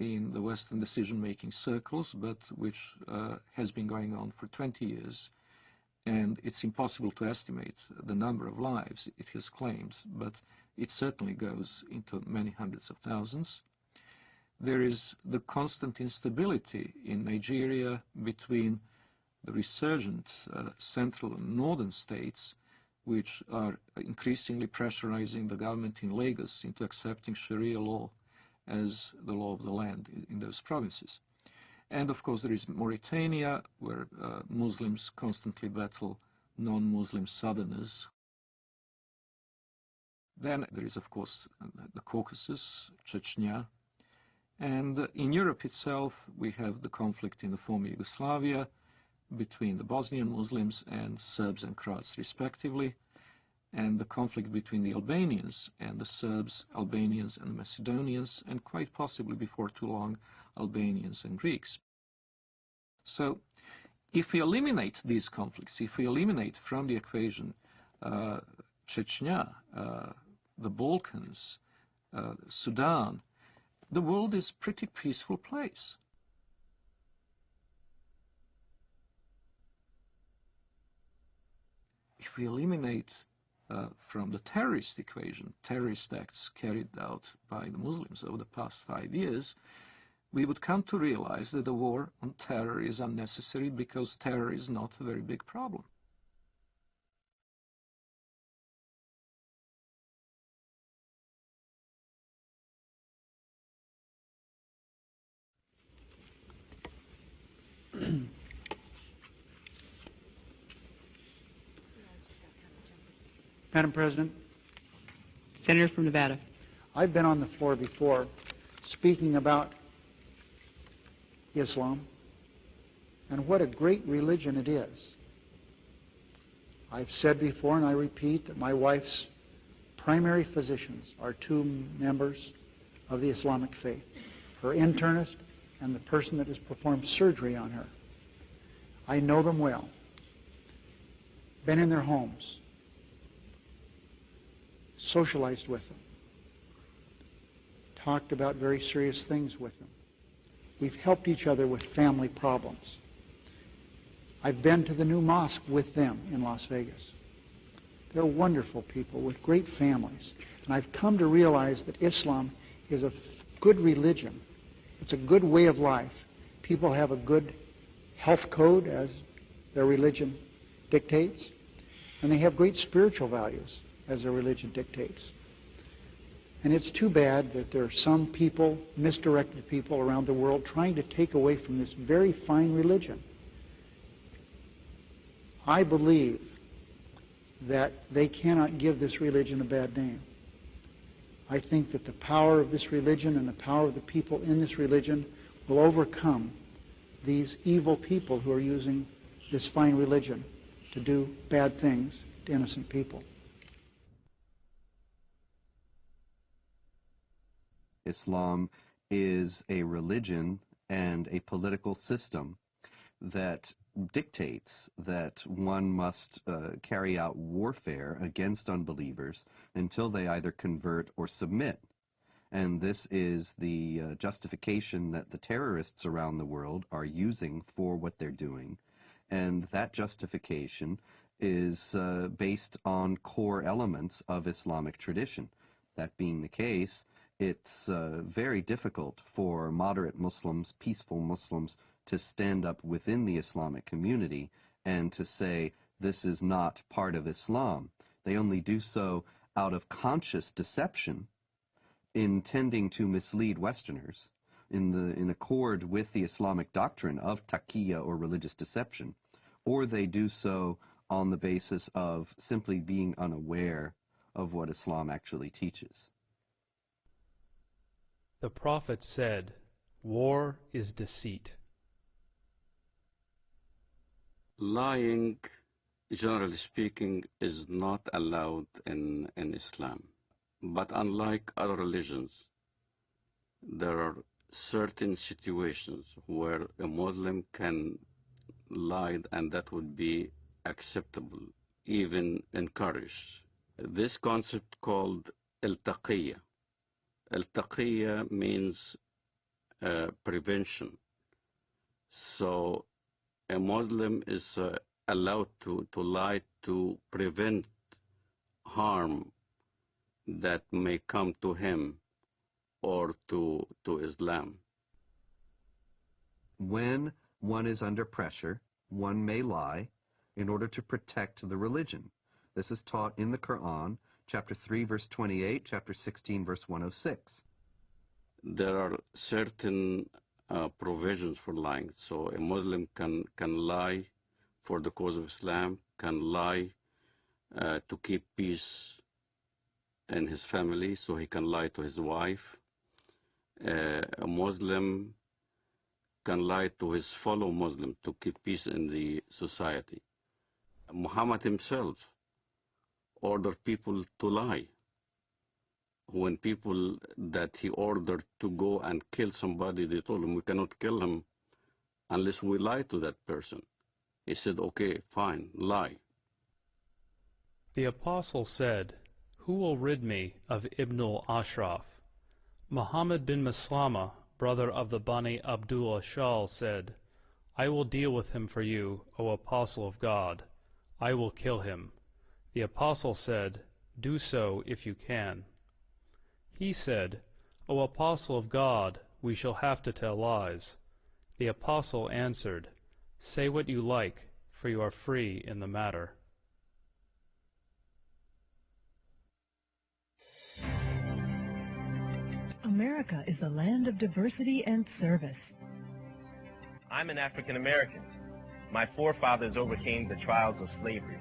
in the Western decision-making circles, but which has been going on for 20 years. And it's impossible to estimate the number of lives it has claimed, but it certainly goes into many hundreds of thousands. There is the constant instability in Nigeria between the resurgent central and northern states, which are increasingly pressurizing the government in Lagos into accepting Sharia law as the law of the land in those provinces. And of course there is Mauritania, where Muslims constantly battle non-Muslim southerners. Then there is of course the Caucasus, Chechnya. And in Europe itself we have the conflict in the former Yugoslavia between the Bosnian Muslims and Serbs and Croats respectively, and the conflict between the Albanians and the Serbs, Albanians and the Macedonians, and quite possibly before too long, Albanians and Greeks. So if we eliminate these conflicts, if we eliminate from the equation Chechnya, the Balkans, Sudan, the world is a pretty peaceful place. If we eliminate from the terrorist equation, terrorist acts carried out by the Muslims over the past 5 years, we would come to realize that the war on terror is unnecessary because terror is not a very big problem. Madam President. Senator from Nevada. I've been on the floor before speaking about Islam and what a great religion it is. I've said before, and I repeat, that my wife's primary physicians are 2 members of the Islamic faith, her internist and the person that has performed surgery on her. I know them well, been in their homes, socialized with them, talked about very serious things with them. We've helped each other with family problems. I've been to the new mosque with them in Las Vegas. They're wonderful people with great families. And I've come to realize that Islam is a good religion. It's a good way of life. People have a good health code as their religion dictates, and they have great spiritual values as their religion dictates. And it's too bad that there are some people, misdirected people around the world, trying to take away from this very fine religion. I believe that they cannot give this religion a bad name. I think that the power of this religion and the power of the people in this religion will overcome these evil people who are using this fine religion to do bad things to innocent people. Islam is a religion and a political system that dictates that one must carry out warfare against unbelievers until they either convert or submit. And this is the justification that the terrorists around the world are using for what they're doing. And that justification is based on core elements of Islamic tradition. That being the case, it's very difficult for moderate Muslims, peaceful Muslims, to stand up within the Islamic community and to say this is not part of Islam. They only do so out of conscious deception, intending to mislead Westerners in accord with the Islamic doctrine of taqiyya or religious deception, or they do so on the basis of simply being unaware of what Islam actually teaches. The Prophet said, "War is deceit." Lying, generally speaking, is not allowed in Islam. But unlike other religions, there are certain situations where a Muslim can lie, and that would be acceptable, even encouraged. This concept called al-taqiyya. Al-taqiyya means prevention. So a Muslim is allowed to lie to prevent harm that may come to him or to Islam. When one is under pressure, one may lie in order to protect the religion. This is taught in the Quran, chapter 3, verse 28, chapter 16, verse 106. There are certain provisions for lying. So a Muslim can lie for the cause of Islam, can lie to keep peace in his family, so he can lie to his wife. A Muslim can lie to his fellow Muslim to keep peace in the society. Muhammad himself ordered people to lie. When people that he ordered to go and kill somebody, they told him, we cannot kill him unless we lie to that person. He said, okay, fine, lie. The Apostle said, "Who will rid me of Ibn al-Ashraf?" Muhammad bin Maslama, brother of the Bani Abdullah Shal, said, "I will deal with him for you, O Apostle of God. I will kill him." The Apostle said, "Do so if you can." He said, "O Apostle of God, we shall have to tell lies." The Apostle answered, "Say what you like, for you are free in the matter." America is a land of diversity and service. I'm an African American. My forefathers overcame the trials of slavery.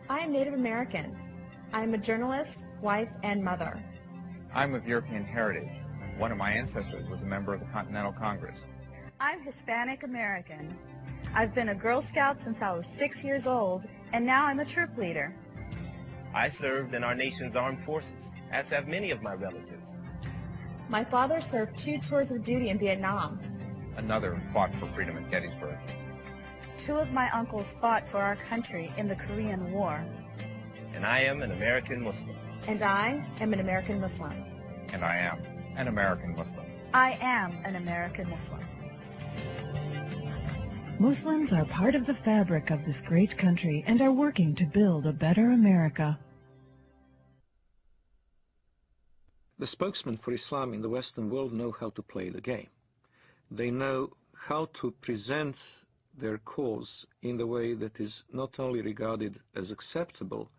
I am Native American. I am a journalist, wife, and mother. I'm of European heritage. One of my ancestors was a member of the Continental Congress. I'm Hispanic American. I've been a Girl Scout since I was 6 years old, and now I'm a troop leader. I served in our nation's armed forces, as have many of my relatives. My father served 2 tours of duty in Vietnam. Another fought for freedom at Gettysburg. 2 of my uncles fought for our country in the Korean War. And I am an American Muslim. And I am an American Muslim. And I am an American Muslim. I am an American Muslim. Muslims are part of the fabric of this great country and are working to build a better America. The spokesmen for Islam in the Western world know how to play the game. They know how to present their cause in the way that is not only regarded as acceptable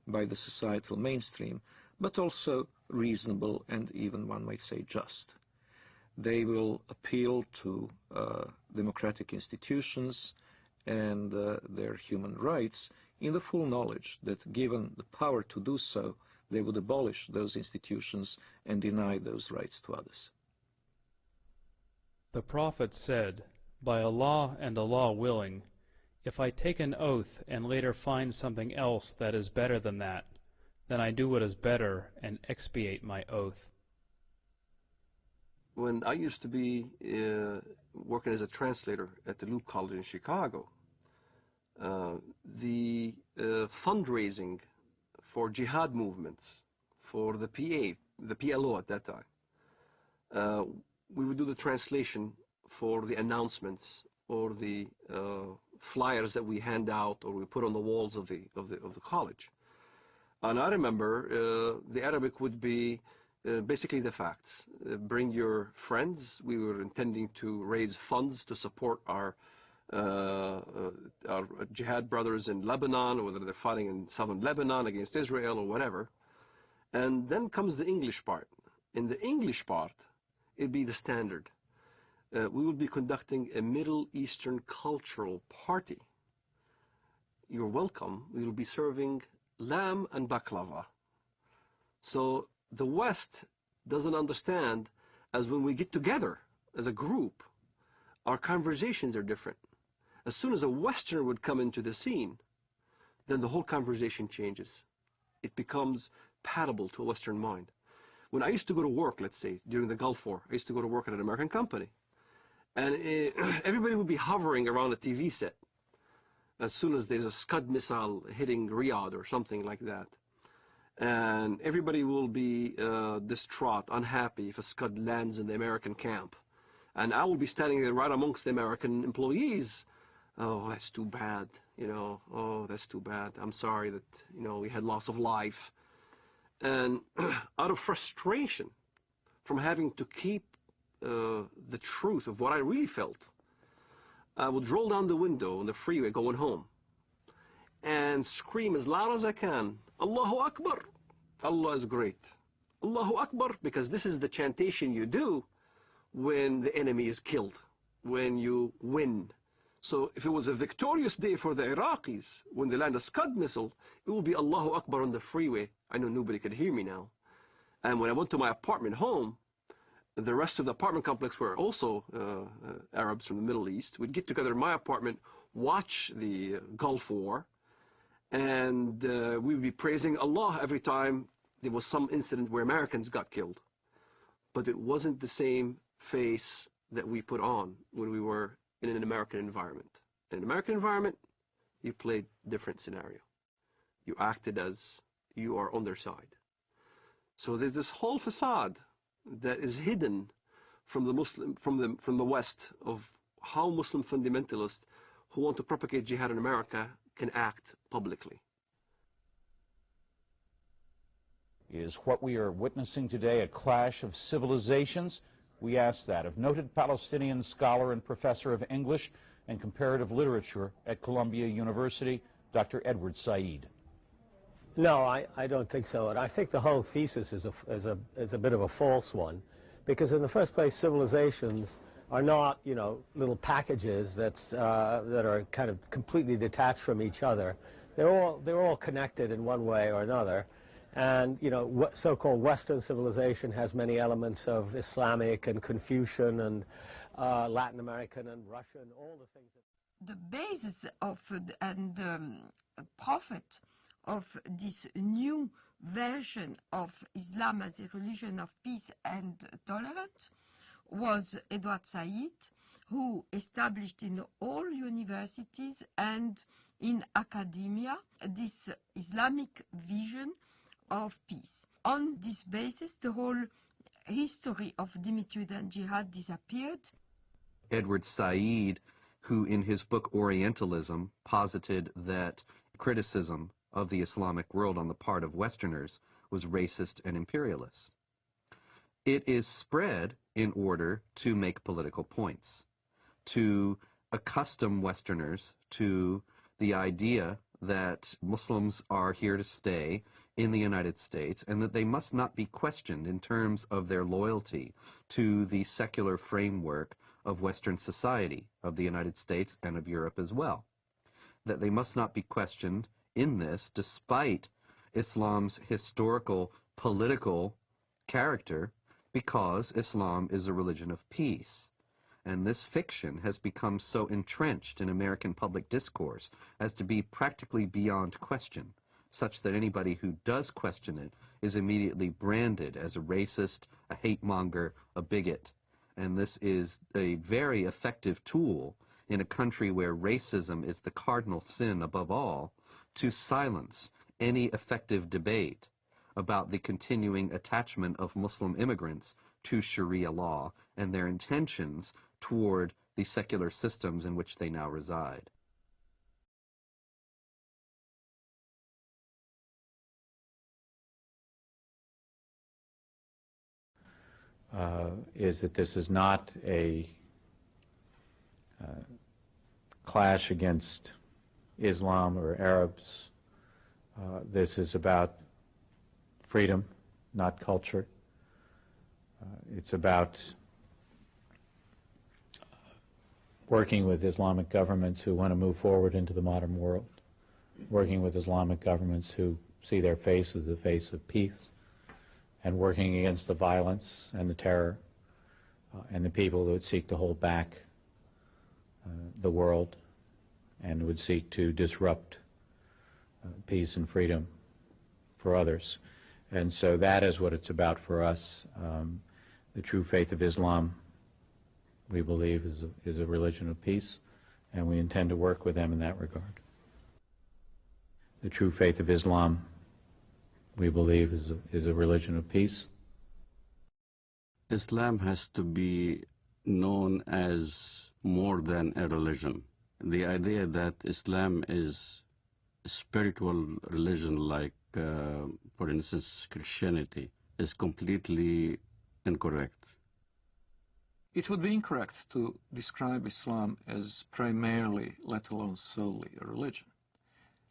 by the societal mainstream, but also reasonable and even, one might say, just. They will appeal to democratic institutions and their human rights in the full knowledge that given the power to do so, they would abolish those institutions and deny those rights to others. The Prophet said, "By Allah and Allah willing, if I take an oath and later find something else that is better than that, then I do what is better and expiate my oath." When I used to be working as a translator at the Loop College in Chicago, the fundraising for jihad movements, for the PLO at that time, we would do the translation for the announcements or the flyers that we hand out or we put on the walls of the college. And I remember the Arabic would be basically the facts. Bring your friends. We were intending to raise funds to support our jihad brothers in Lebanon, or whether they're fighting in southern Lebanon against Israel or whatever. And then comes the English part. In the English part, it'd be the standard. We would be conducting a Middle Eastern cultural party. You're welcome. We will be serving lamb and baklava. So the West doesn't understand, as when we get together as a group, our conversations are different. As soon as a Westerner would come into the scene, then the whole conversation changes. It becomes palatable to a Western mind. When I used to go to work, let's say, during the Gulf War, I used to go to work at an American company. And everybody would be hovering around a TV set as soon as there's a Scud missile hitting Riyadh or something like that. And everybody will be distraught, unhappy if a Scud lands in the American camp. And I will be standing there right amongst the American employees. Oh, that's too bad, you know. Oh, that's too bad. I'm sorry that, you know, we had loss of life. And out of frustration from having to keep the truth of what I really felt, I would roll down the window on the freeway going home and scream as loud as I can, Allahu Akbar, Allah is great. Allahu Akbar, because this is the chantation you do when the enemy is killed, when you win. So if it was a victorious day for the Iraqis, when they land a Scud missile, it will be Allahu Akbar on the freeway. I know nobody could hear me now. And when I went to my apartment home, the rest of the apartment complex were also Arabs from the Middle East. We'd get together in my apartment, watch the Gulf War, and we would be praising Allah every time there was some incident where Americans got killed. But it wasn't the same face that we put on when we were in an American environment. In an American environment, you played different scenario. You acted as you are on their side. So there's this whole facade that is hidden from the West of how Muslim fundamentalists who want to propagate jihad in America can act publicly. Is what we are witnessing today a clash of civilizations? We ask that of noted Palestinian scholar and professor of English and comparative literature at Columbia University, Dr. Edward Said. No, I don't think so. And I think the whole thesis is a bit of a false one, because in the first place, civilizations are not, you know, little packages that are kind of completely detached from each other. They're all connected in one way or another. And, you know, so-called Western civilization has many elements of Islamic and Confucian and Latin American and Russian, all the things that... The basis of and prophet of this new version of Islam as a religion of peace and tolerance was Edward Said, who established in all universities and in academia this Islamic vision of peace. On this basis, the whole history of dhimmitude and jihad disappeared. Edward Said, who in his book Orientalism posited that criticism of the Islamic world on the part of Westerners was racist and imperialist. It is spread in order to make political points, to accustom Westerners to the idea that Muslims are here to stay in the United States and that they must not be questioned in terms of their loyalty to the secular framework of Western society, of the United States and of Europe as well. That they must not be questioned in this, despite Islam's historical, political character because Islam is a religion of peace. And this fiction has become so entrenched in American public discourse as to be practically beyond question, such that anybody who does question it is immediately branded as a racist, a hate monger, a bigot. And this is a very effective tool in a country where racism is the cardinal sin above all, to silence any effective debate about the continuing attachment of Muslim immigrants to Sharia law and their intentions toward the secular systems in which they now reside. Is that this is not a clash against Islam or Arabs. This is about freedom, not culture. It's about working with Islamic governments who want to move forward into the modern world, working with Islamic governments who see their face as the face of peace, and working against the violence and the terror and the people that would seek to hold back the world and would seek to disrupt peace and freedom for others. And so that is what it's about for us. The true faith of Islam, we believe, is a religion of peace, and we intend to work with them in that regard. The true faith of Islam, we believe, is a religion of peace. Islam has to be known as more than a religion. The idea that Islam is a spiritual religion like, for instance, Christianity, is completely incorrect. It would be incorrect to describe Islam as primarily, let alone solely, a religion.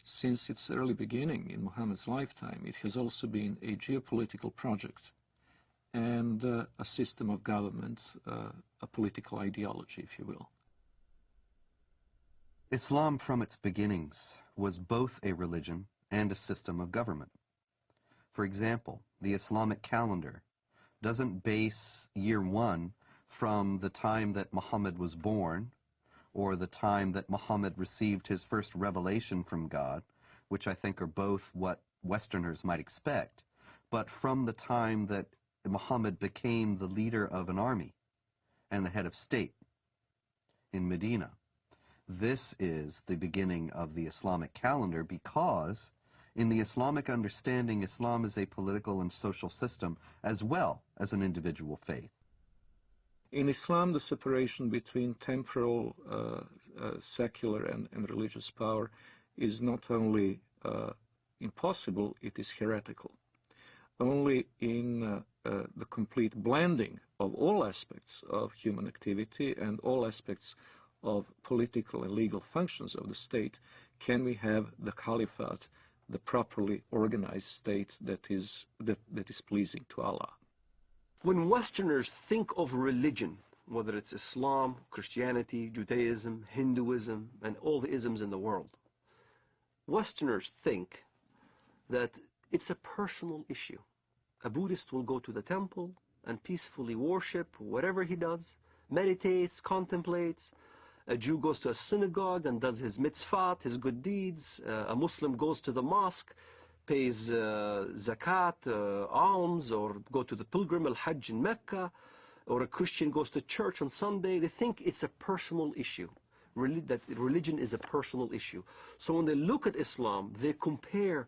Since its early beginning in Muhammad's lifetime, it has also been a geopolitical project and a system of government, a political ideology, if you will. Islam, from its beginnings, was both a religion and a system of government. For example, the Islamic calendar doesn't base year one from the time that Muhammad was born or the time that Muhammad received his first revelation from God, which I think are both what Westerners might expect, but from the time that Muhammad became the leader of an army and the head of state in Medina. This is the beginning of the Islamic calendar because in the Islamic understanding, Islam is a political and social system as well as an individual faith. In Islam, the separation between temporal, secular, and religious power is not only impossible, it is heretical. Only in the complete blending of all aspects of human activity and all aspects of political and legal functions of the state can we have the caliphate, the properly organized state that is pleasing to Allah. When Westerners think of religion, whether it's Islam, Christianity, Judaism, Hinduism, and all the isms in the world, Westerners think that it's a personal issue. A Buddhist will go to the temple and peacefully worship whatever he does, meditates, contemplates. A Jew goes to a synagogue and does his mitzvot, his good deeds. A Muslim goes to the mosque, pays zakat, alms, or go to the pilgrim al-Hajj in Mecca, or a Christian goes to church on Sunday. They think it's a personal issue, that religion is a personal issue. So when they look at Islam, they compare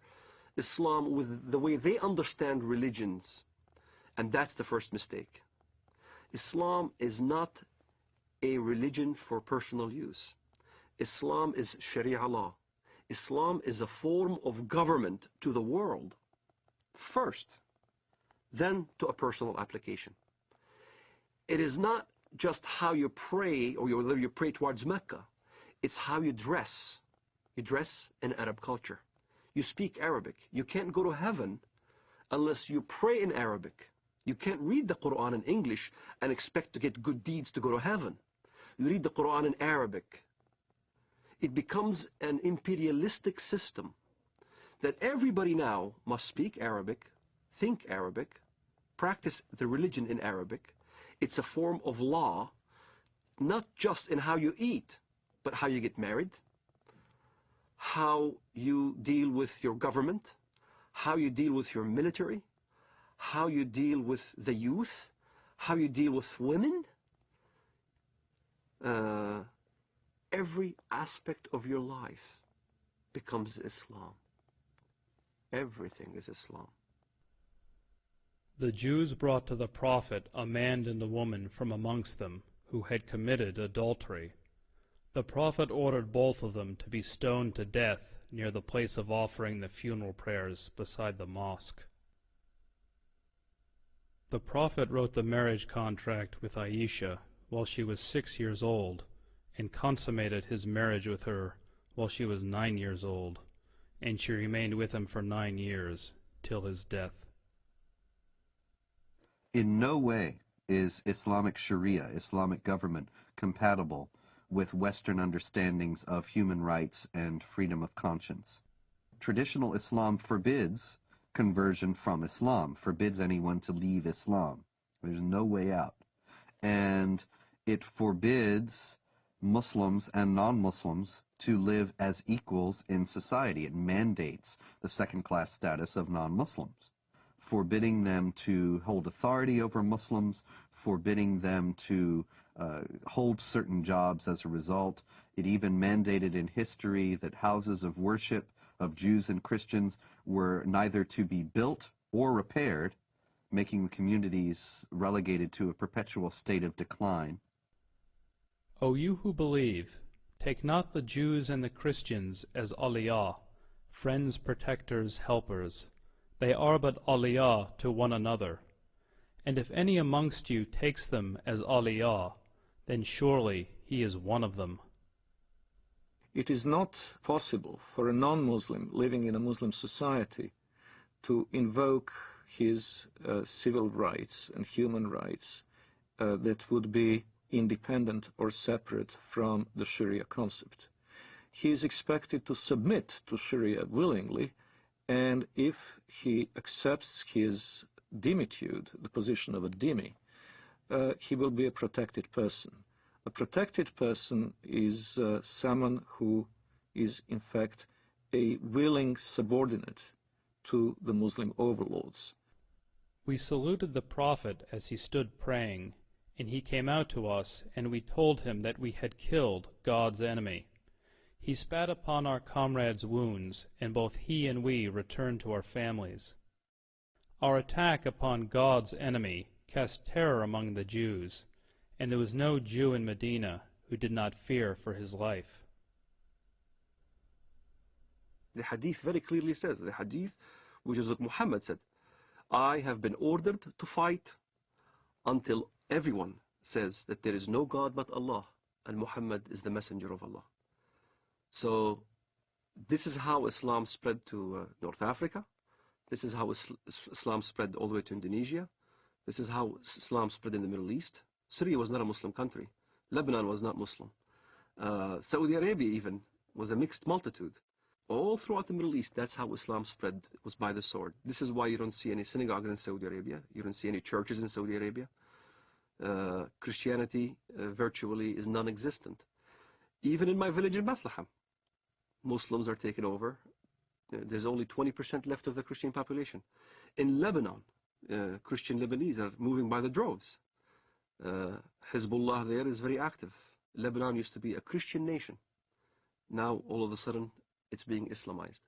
Islam with the way they understand religions, and that's the first mistake. Islam is not a religion for personal use. Islam is Sharia law. Islam is a form of government to the world first, then to a personal application. It is not just how you pray or whether you pray towards Mecca. It's how you dress. You dress in Arab culture. You speak Arabic. You can't go to heaven unless you pray in Arabic. You can't read the Quran in English and expect to get good deeds to go to heaven. You read the Quran in Arabic. It becomes an imperialistic system that everybody now must speak Arabic, think Arabic, practice the religion in Arabic. It's a form of law, not just in how you eat, but how you get married, how you deal with your government, how you deal with your military, how you deal with the youth, how you deal with women. Every aspect of your life becomes Islam. Everything is Islam. The Jews brought to the Prophet a man and a woman from amongst them who had committed adultery. The Prophet ordered both of them to be stoned to death near the place of offering the funeral prayers beside the mosque. The Prophet wrote the marriage contract with Aisha while she was 6 years old, and consummated his marriage with her while she was 9 years old, and she remained with him for 9 years, till his death. In no way is Islamic Sharia, Islamic government, compatible with Western understandings of human rights and freedom of conscience. Traditional Islam forbids conversion from Islam, forbids anyone to leave Islam. There's no way out. And it forbids Muslims and non-Muslims to live as equals in society. It mandates the second-class status of non-Muslims, forbidding them to hold authority over Muslims, forbidding them to hold certain jobs as a result. It even mandated in history that houses of worship of Jews and Christians were neither to be built or repaired, making the communities relegated to a perpetual state of decline. O you who believe, take not the Jews and the Christians as awliya, friends, protectors, helpers. They are but awliya to one another. And if any amongst you takes them as awliya, then surely he is one of them. It is not possible for a non-Muslim living in a Muslim society to invoke his civil rights and human rights that would be independent or separate from the Sharia concept. He is expected to submit to Sharia willingly, and if he accepts his dhimmitude, the position of a dhimmi, he will be a protected person. A protected person is someone who is in fact a willing subordinate to the Muslim overlords. We saluted the Prophet as he stood praying, and he came out to us, and we told him that we had killed God's enemy. He spat upon our comrades' wounds, and both he and we returned to our families. Our attack upon God's enemy cast terror among the Jews, and there was no Jew in Medina who did not fear for his life. The hadith very clearly says, the hadith which is what Muhammad said, I have been ordered to fight until everyone says that there is no God but Allah and Muhammad is the messenger of Allah. So this is how Islam spread to North Africa. This is how Islam spread all the way to Indonesia. This is how Islam spread in the Middle East. Syria was not a Muslim country. Lebanon was not Muslim. Saudi Arabia even was a mixed multitude. All throughout the Middle East, that's how Islam spread. It was by the sword. This is why you don't see any synagogues in Saudi Arabia. You don't see any churches in Saudi Arabia. Christianity virtually is non-existent. Even in my village in Bethlehem, Muslims are taken over. There's only 20% left of the Christian population. In Lebanon, Christian Lebanese are moving by the droves. Hezbollah there is very active. Lebanon used to be a Christian nation. Now, all of a sudden, it's being Islamized.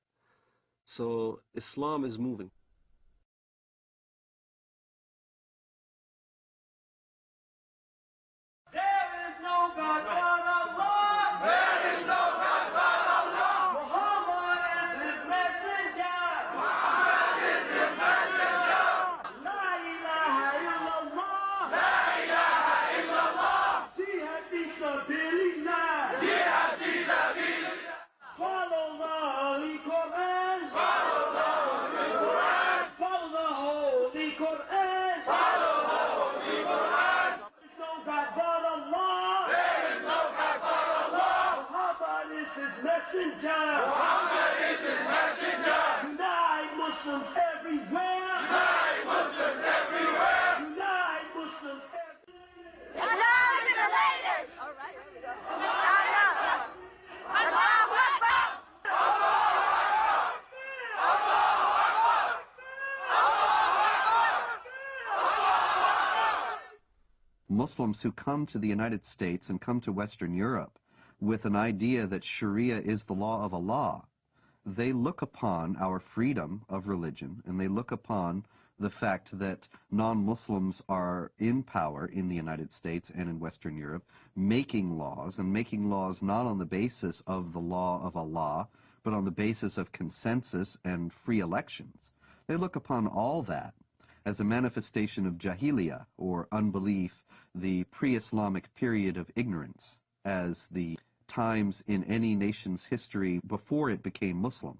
So, Islam is moving. There is no God but Allah. There is no God but Allah. Muhammad is his messenger. Muhammad is his messenger. La ilaha illallah. La ilaha illallah. Jihad fi sabilillah. Jihad fi sabilillah. Follow the Holy Quran. Follow the Holy Quran. Muslims who come to the United States and come to Western Europe with an idea that Sharia is the law of Allah, they look upon our freedom of religion, and they look upon the fact that non-Muslims are in power in the United States and in Western Europe, making laws, and making laws not on the basis of the law of Allah, but on the basis of consensus and free elections. They look upon all that as a manifestation of jahiliyyah, or unbelief, the pre-Islamic period of ignorance, as the times in any nation's history before it became Muslim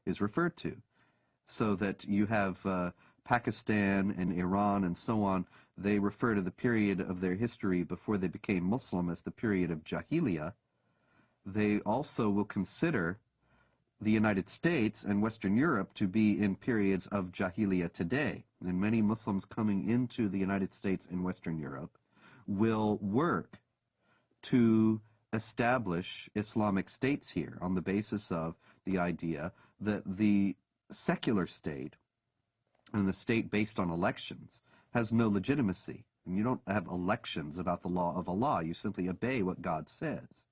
is referred to. So that you have Pakistan and Iran and so on, they refer to the period of their history before they became Muslim as the period of jahiliyyah. They also will consider the United States and Western Europe to be in periods of jahiliyyah today. And many Muslims coming into the United States and Western Europe will work to establish Islamic states here on the basis of the idea that the secular state and the state based on elections has no legitimacy. And you don't have elections about the law of Allah. You simply obey what God says.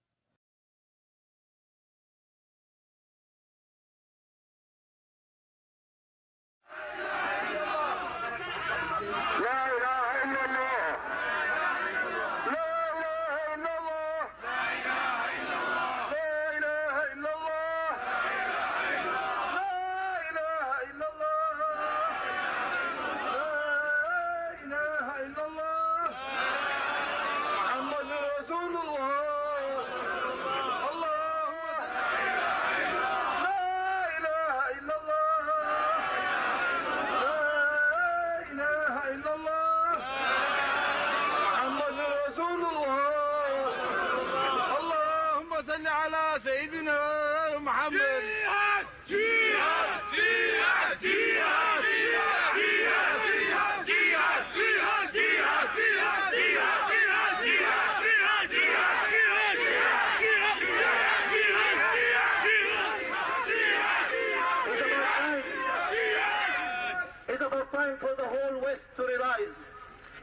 For the whole West to realize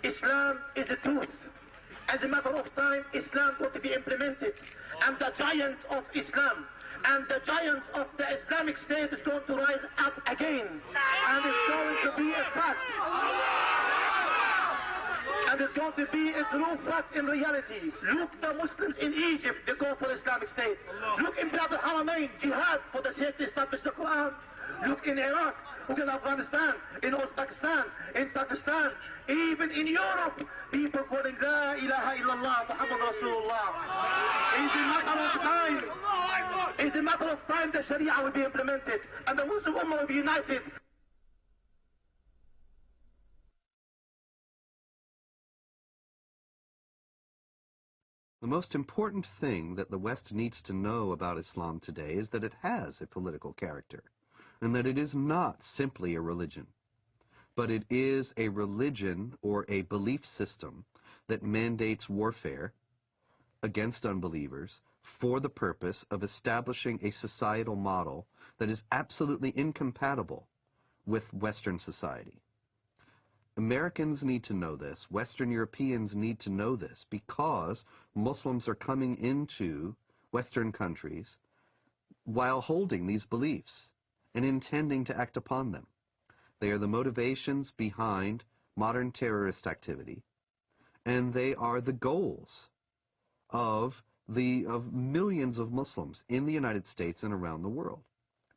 Islam is the truth. As a matter of time, Islam going to be implemented, and the giant of Islam and the giant of the Islamic State is going to rise up again, and it's going to be a fact. And it's going to be a true fact in reality. Look, the Muslims in Egypt, they go for Islamic State. Look in Bilad al-Haramain, jihad for the sake to establish the Quran. Look in Iraq, look in Afghanistan, in Uzbekistan, in Pakistan, even in Europe, people calling La ilaha illallah, Muhammad Rasulullah. It's a matter of time. It's a matter of time the Sharia will be implemented, and the Muslim Ummah will be united. The most important thing that the West needs to know about Islam today is that it has a political character, and that it is not simply a religion, but it is a religion or a belief system that mandates warfare against unbelievers for the purpose of establishing a societal model that is absolutely incompatible with Western society. Americans need to know this. Western Europeans need to know this, because Muslims are coming into Western countries while holding these beliefs and intending to act upon them. They are the motivations behind modern terrorist activity, and they are the goals of millions of Muslims in the United States and around the world.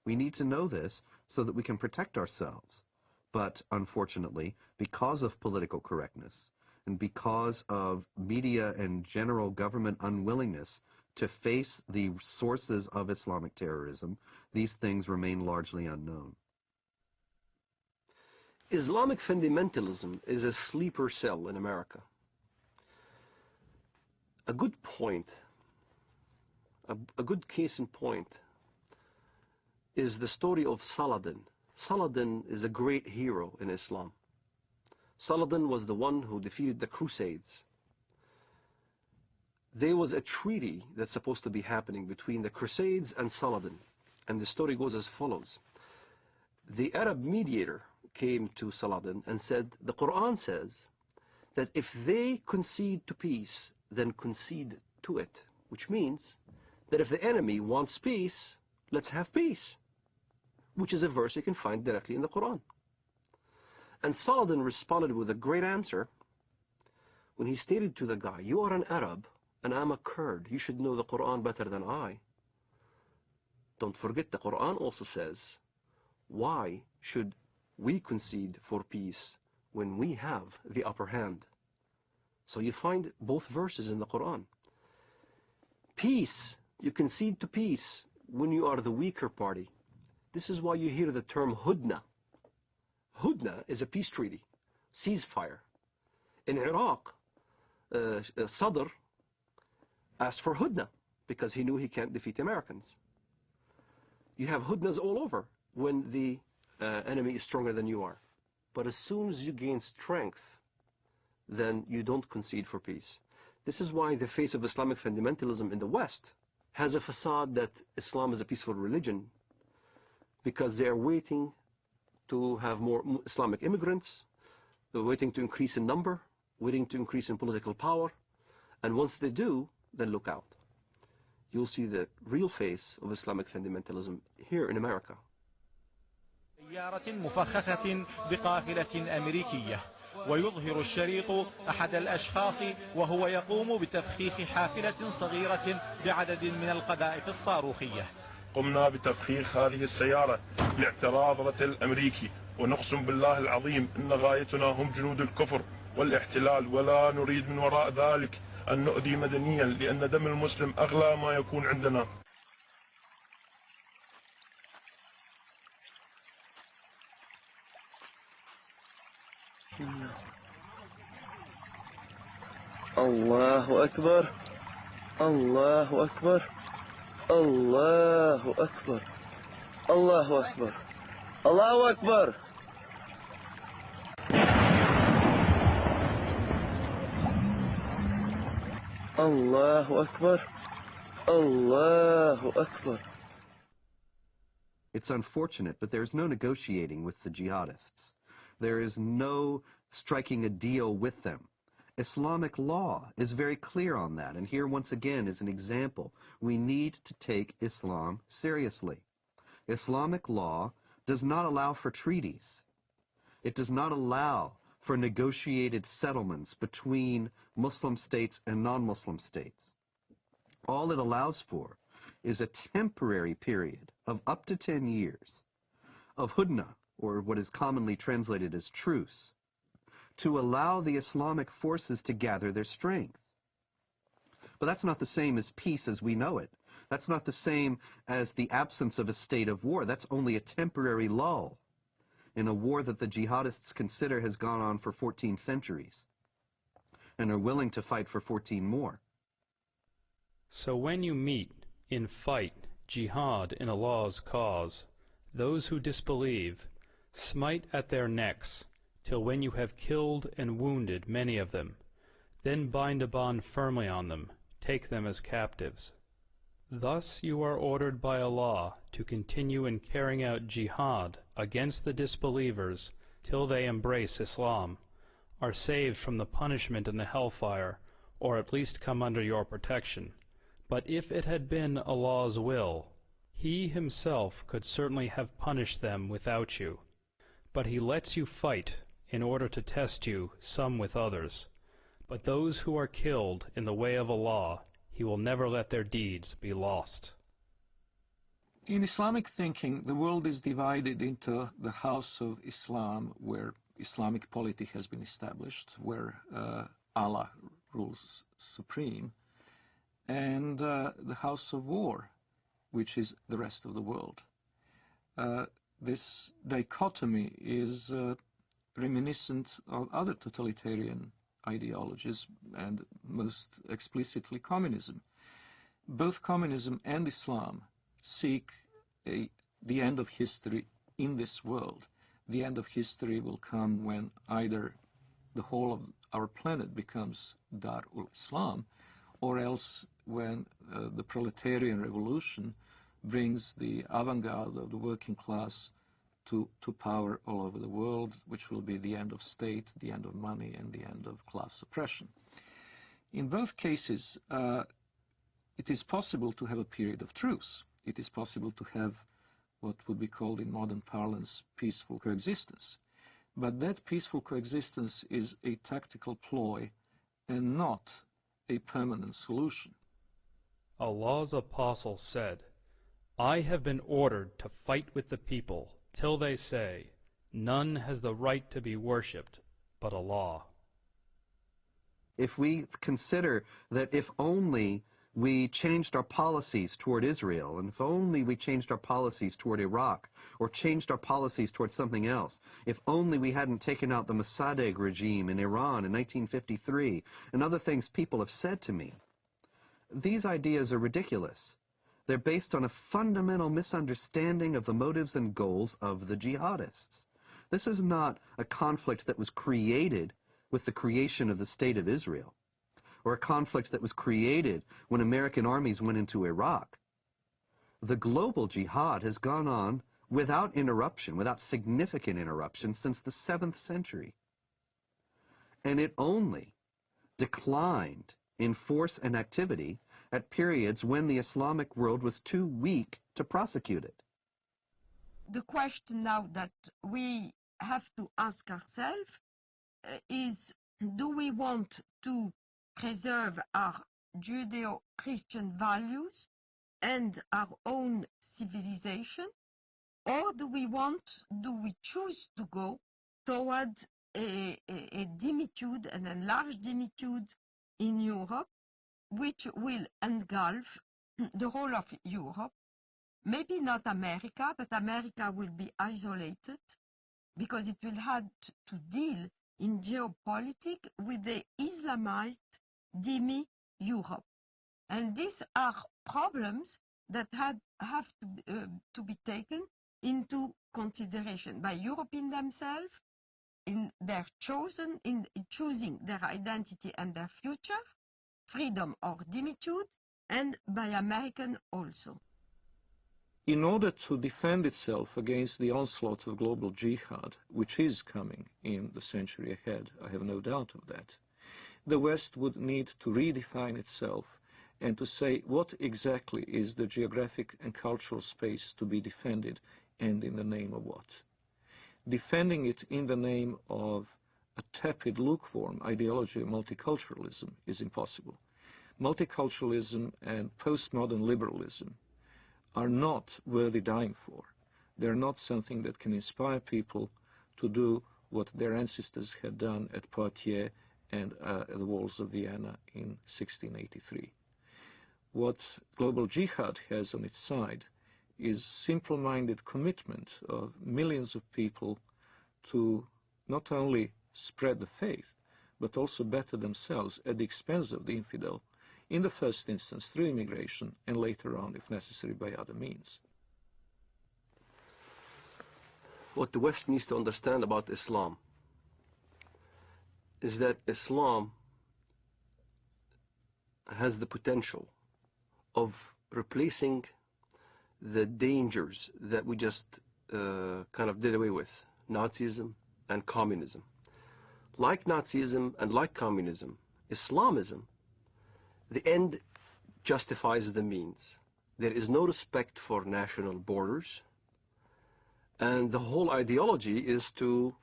We need to know this so that we can protect ourselves. But unfortunately, because of political correctness and because of media and general government unwillingness to face the sources of Islamic terrorism, these things remain largely unknown. Islamic fundamentalism is a sleeper cell in America. A good point, a good case in point, is the story of Saladin. Saladin is a great hero in Islam. Saladin was the one who defeated the Crusades. There was a treaty that's supposed to be happening between the Crusades and Saladin, and the story goes as follows. The Arab mediator came to Saladin and said, the Quran says that if they concede to peace, then concede to it, which means that if the enemy wants peace, let's have peace, which is a verse you can find directly in the Quran. And Saladin responded with a great answer when he stated to the guy, you are an Arab and I'm a Kurd. You should know the Quran better than I. Don't forget the Quran also says, why should we concede for peace when we have the upper hand? So you find both verses in the Quran. Peace, you concede to peace when you are the weaker party. This is why you hear the term hudna. Hudna is a peace treaty, ceasefire. In Iraq, Sadr asked for hudna because he knew he can't defeat Americans. You have hudnas all over when the enemy is stronger than you are. But as soon as you gain strength, then you don't concede for peace. This is why the face of Islamic fundamentalism in the West has a facade that Islam is a peaceful religion, because they are waiting to have more Islamic immigrants, they're waiting to increase in number, waiting to increase in political power, and once they do, then look out. You'll see the real face of Islamic fundamentalism here in America. سيارة مفخخة بقافلة أمريكية، ويظهر الشريط أحد الأشخاص وهو يقوم بتفخيخ حافلة صغيرة بعدد من القذائف الصاروخية. قمنا بتفخيخ هذه السيارة لاعتراض رتل أمريكي، ونقسم بالله العظيم إن غايتنا هم جنود الكفر والاحتلال، ولا نريد من وراء ذلك أن نؤذي مدنيا، لأن دم المسلم أغلى ما يكون عندنا. الله أكبر الله أكبر الله أكبر الله أكبر الله أكبر. الله أكبر الله أكبر. It's unfortunate, but there's no negotiating with the jihadists. There is no striking a deal with them. Islamic law is very clear on that, and here once again is an example. We need to take Islam seriously. Islamic law does not allow for treaties. It does not allow for negotiated settlements between Muslim states and non-Muslim states. All it allows for is a temporary period of up to 10 years of hudna, or what is commonly translated as truce, to allow the Islamic forces to gather their strength. But that's not the same as peace as we know it. That's not the same as the absence of a state of war. That's only a temporary lull in a war that the jihadists consider has gone on for 14 centuries and are willing to fight for 14 more. So when you meet in fight, jihad in Allah's cause, those who disbelieve, smite at their necks, till when you have killed and wounded many of them, then bind a bond firmly on them, take them as captives. Thus you are ordered by Allah to continue in carrying out jihad against the disbelievers till they embrace Islam, are saved from the punishment in the hellfire, or at least come under your protection. But if it had been Allah's will, He Himself could certainly have punished them without you. But He lets you fight in order to test you, some with others. But those who are killed in the way of Allah, He will never let their deeds be lost. In Islamic thinking, the world is divided into the house of Islam, where Islamic polity has been established, where Allah rules supreme, and the house of war, which is the rest of the world. This dichotomy is reminiscent of other totalitarian ideologies, and most explicitly communism. Both communism and Islam seek the end of history in this world. The end of history will come when either the whole of our planet becomes Dar-ul-Islam, or else when the proletarian revolution brings the avant-garde of the working class to power all over the world, which will be the end of state, the end of money, and the end of class oppression. In both cases, it is possible to have a period of truce. It is possible to have what would be called in modern parlance peaceful coexistence. But that peaceful coexistence is a tactical ploy and not a permanent solution. Allah's apostle said, I have been ordered to fight with the people till they say, none has the right to be worshipped but Allah. If we consider that if only we changed our policies toward Israel, and if only we changed our policies toward Iraq, or changed our policies toward something else, if only we hadn't taken out the Mossadegh regime in Iran in 1953, and other things people have said to me, these ideas are ridiculous. They're based on a fundamental misunderstanding of the motives and goals of the jihadists. This is not a conflict that was created with the creation of the State of Israel, or a conflict that was created when American armies went into Iraq. The global jihad has gone on without interruption, without significant interruption, since the 7th century. And it only declined in force and activity at periods when the Islamic world was too weak to prosecute it. The question now that we have to ask ourselves is, do we want to preserve our Judeo-Christian values and our own civilization, or do we choose to go toward a dimitude, an enlarged dimitude in Europe, which will engulf the whole of Europe? Maybe not America, but America will be isolated because it will have to deal in geopolitics with the Islamized demi-Europe. And these are problems that have to be taken into consideration by Europeans themselves in choosing their identity and their future, freedom or dimitude, and by Americans also. In order to defend itself against the onslaught of global jihad, which is coming in the century ahead, I have no doubt of that, the West would need to redefine itself and to say what exactly is the geographic and cultural space to be defended, and in the name of what. Defending it in the name of a tepid, lukewarm ideology of multiculturalism is impossible. Multiculturalism and postmodern liberalism are not worthy dying for. They're not something that can inspire people to do what their ancestors had done at Poitiers and at the walls of Vienna in 1683. What global jihad has on its side is simple-minded commitment of millions of people to not only spread the faith, but also better themselves at the expense of the infidel, in the first instance through immigration, and later on, if necessary, by other means. What the West needs to understand about Islam is that Islam has the potential of replacing the dangers that we just kind of did away with, Nazism and communism. Like Nazism and like communism, Islamism, the end justifies the means. There is no respect for national borders, and the whole ideology is to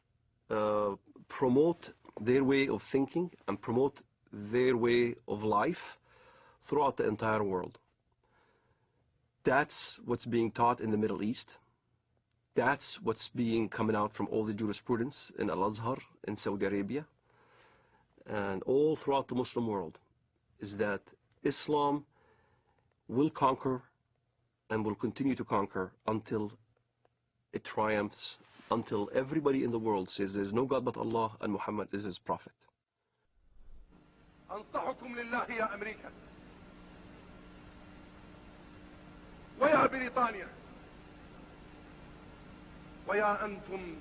promote their way of thinking and promote their way of life throughout the entire world. That's what's being taught in the Middle East. That's what's being coming out from all the jurisprudence in Al-Azhar in Saudi Arabia and all throughout the Muslim world, is that Islam will conquer and will continue to conquer until it triumphs, until everybody in the world says there's no God but Allah and Muhammad is his prophet. أنصحكم لله يا أمريكا ويا بريطانيا ويا أنتم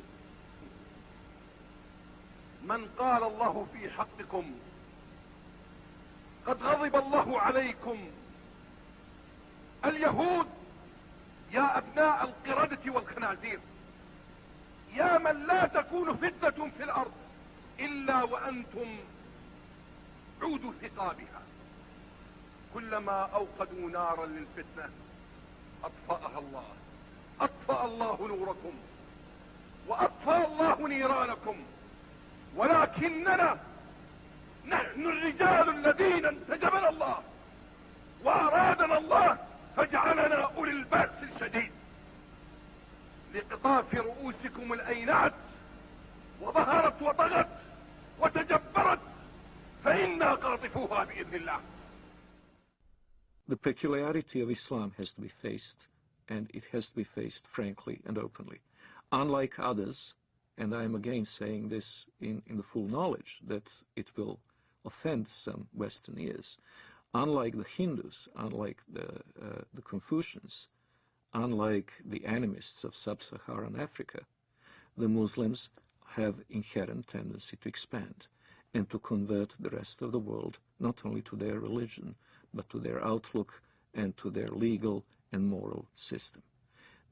من قال الله في حقكم قد غضب الله عليكم اليهود يا أبناء القردة والخنازير يا من لا تكون فتنة في الأرض إلا وأنتم عودوا ثقابها. كلما أوقدوا نارا للفتنة أطفأها الله، أطفأ الله نوركم وأطفأ الله نيرانكم، ولكننا نحن الرجال الذين انتجبنا الله وأرادنا الله فجعلنا أولي البأس الشديد لقطاف رؤوسكم الأينعت وظهرت وطغت وتجبرت فإنا قاطفوها بإذن الله. The peculiarity of Islam has to be faced, and it has to be faced frankly and openly. Unlike others, and I am again saying this in the full knowledge that it will offend some Western ears, unlike the Hindus, unlike the Confucians, unlike the animists of sub-Saharan Africa, the Muslims have inherent tendency to expand and to convert the rest of the world not only to their religion, but to their outlook and to their legal and moral system.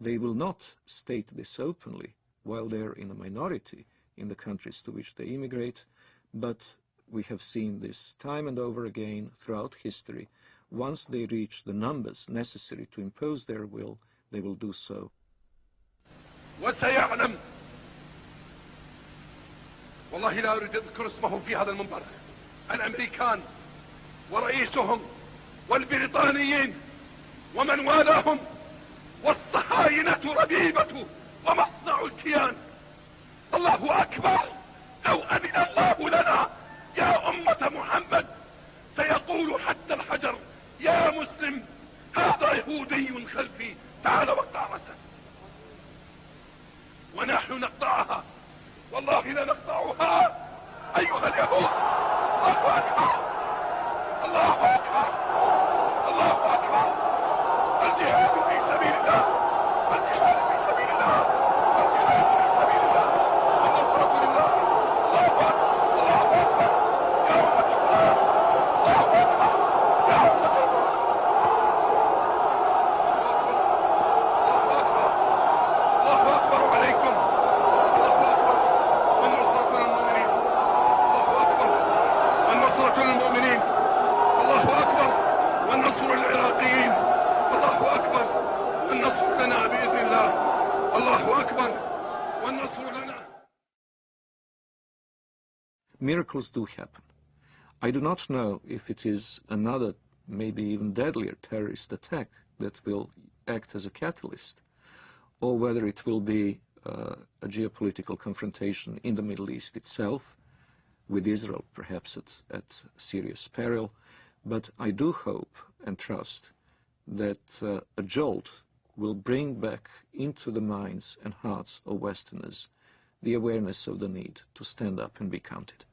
They will not state this openly while they're in a minority in the countries to which they immigrate, but we have seen this time and over again throughout history. Once they reach the numbers necessary to impose their will, they will do so. وسيعلم والله لا أريد أذكر اسمه في هذا المنبر الأمريكان ورئيسهم والبريطانيين ومن والاهم والصهاينة ربيبة ومصنع الكيان. الله أكبر. لو أذن الله لنا يا أمة محمد سيقول حتى الحجر يا مسلم هذا يهودي خلفي تعال واقطع رأسه. ونحن نقطعها والله لنقطعها أيها اليهود. الله أكبر. الله أكبر. الله أكبر. الجهاد في سبيل الله. الجهاد في سبيل الله. الجهاد في سبيل الله. النصرة لله. الله أكبر. الله أكبر. يا أمة القرآن. الله أكبر. يا أمة القرآن. الله أكبر. الله أكبر عليكم. الله أكبر. والنصرة للمؤمنين. الله أكبر. والنصرة للمؤمنين. الله أكبر. والنصر للعراقيين. الله أكبر. والنصر لنا بإذن الله. الله أكبر. والنصر لنا. Miracles do happen. I do not know if it is another, maybe even deadlier terrorist attack that will act as a catalyst, or whether it will be a geopolitical confrontation in the Middle East itself, with Israel perhaps at serious peril. But I do hope and trust that a jolt will bring back into the minds and hearts of Westerners the awareness of the need to stand up and be counted.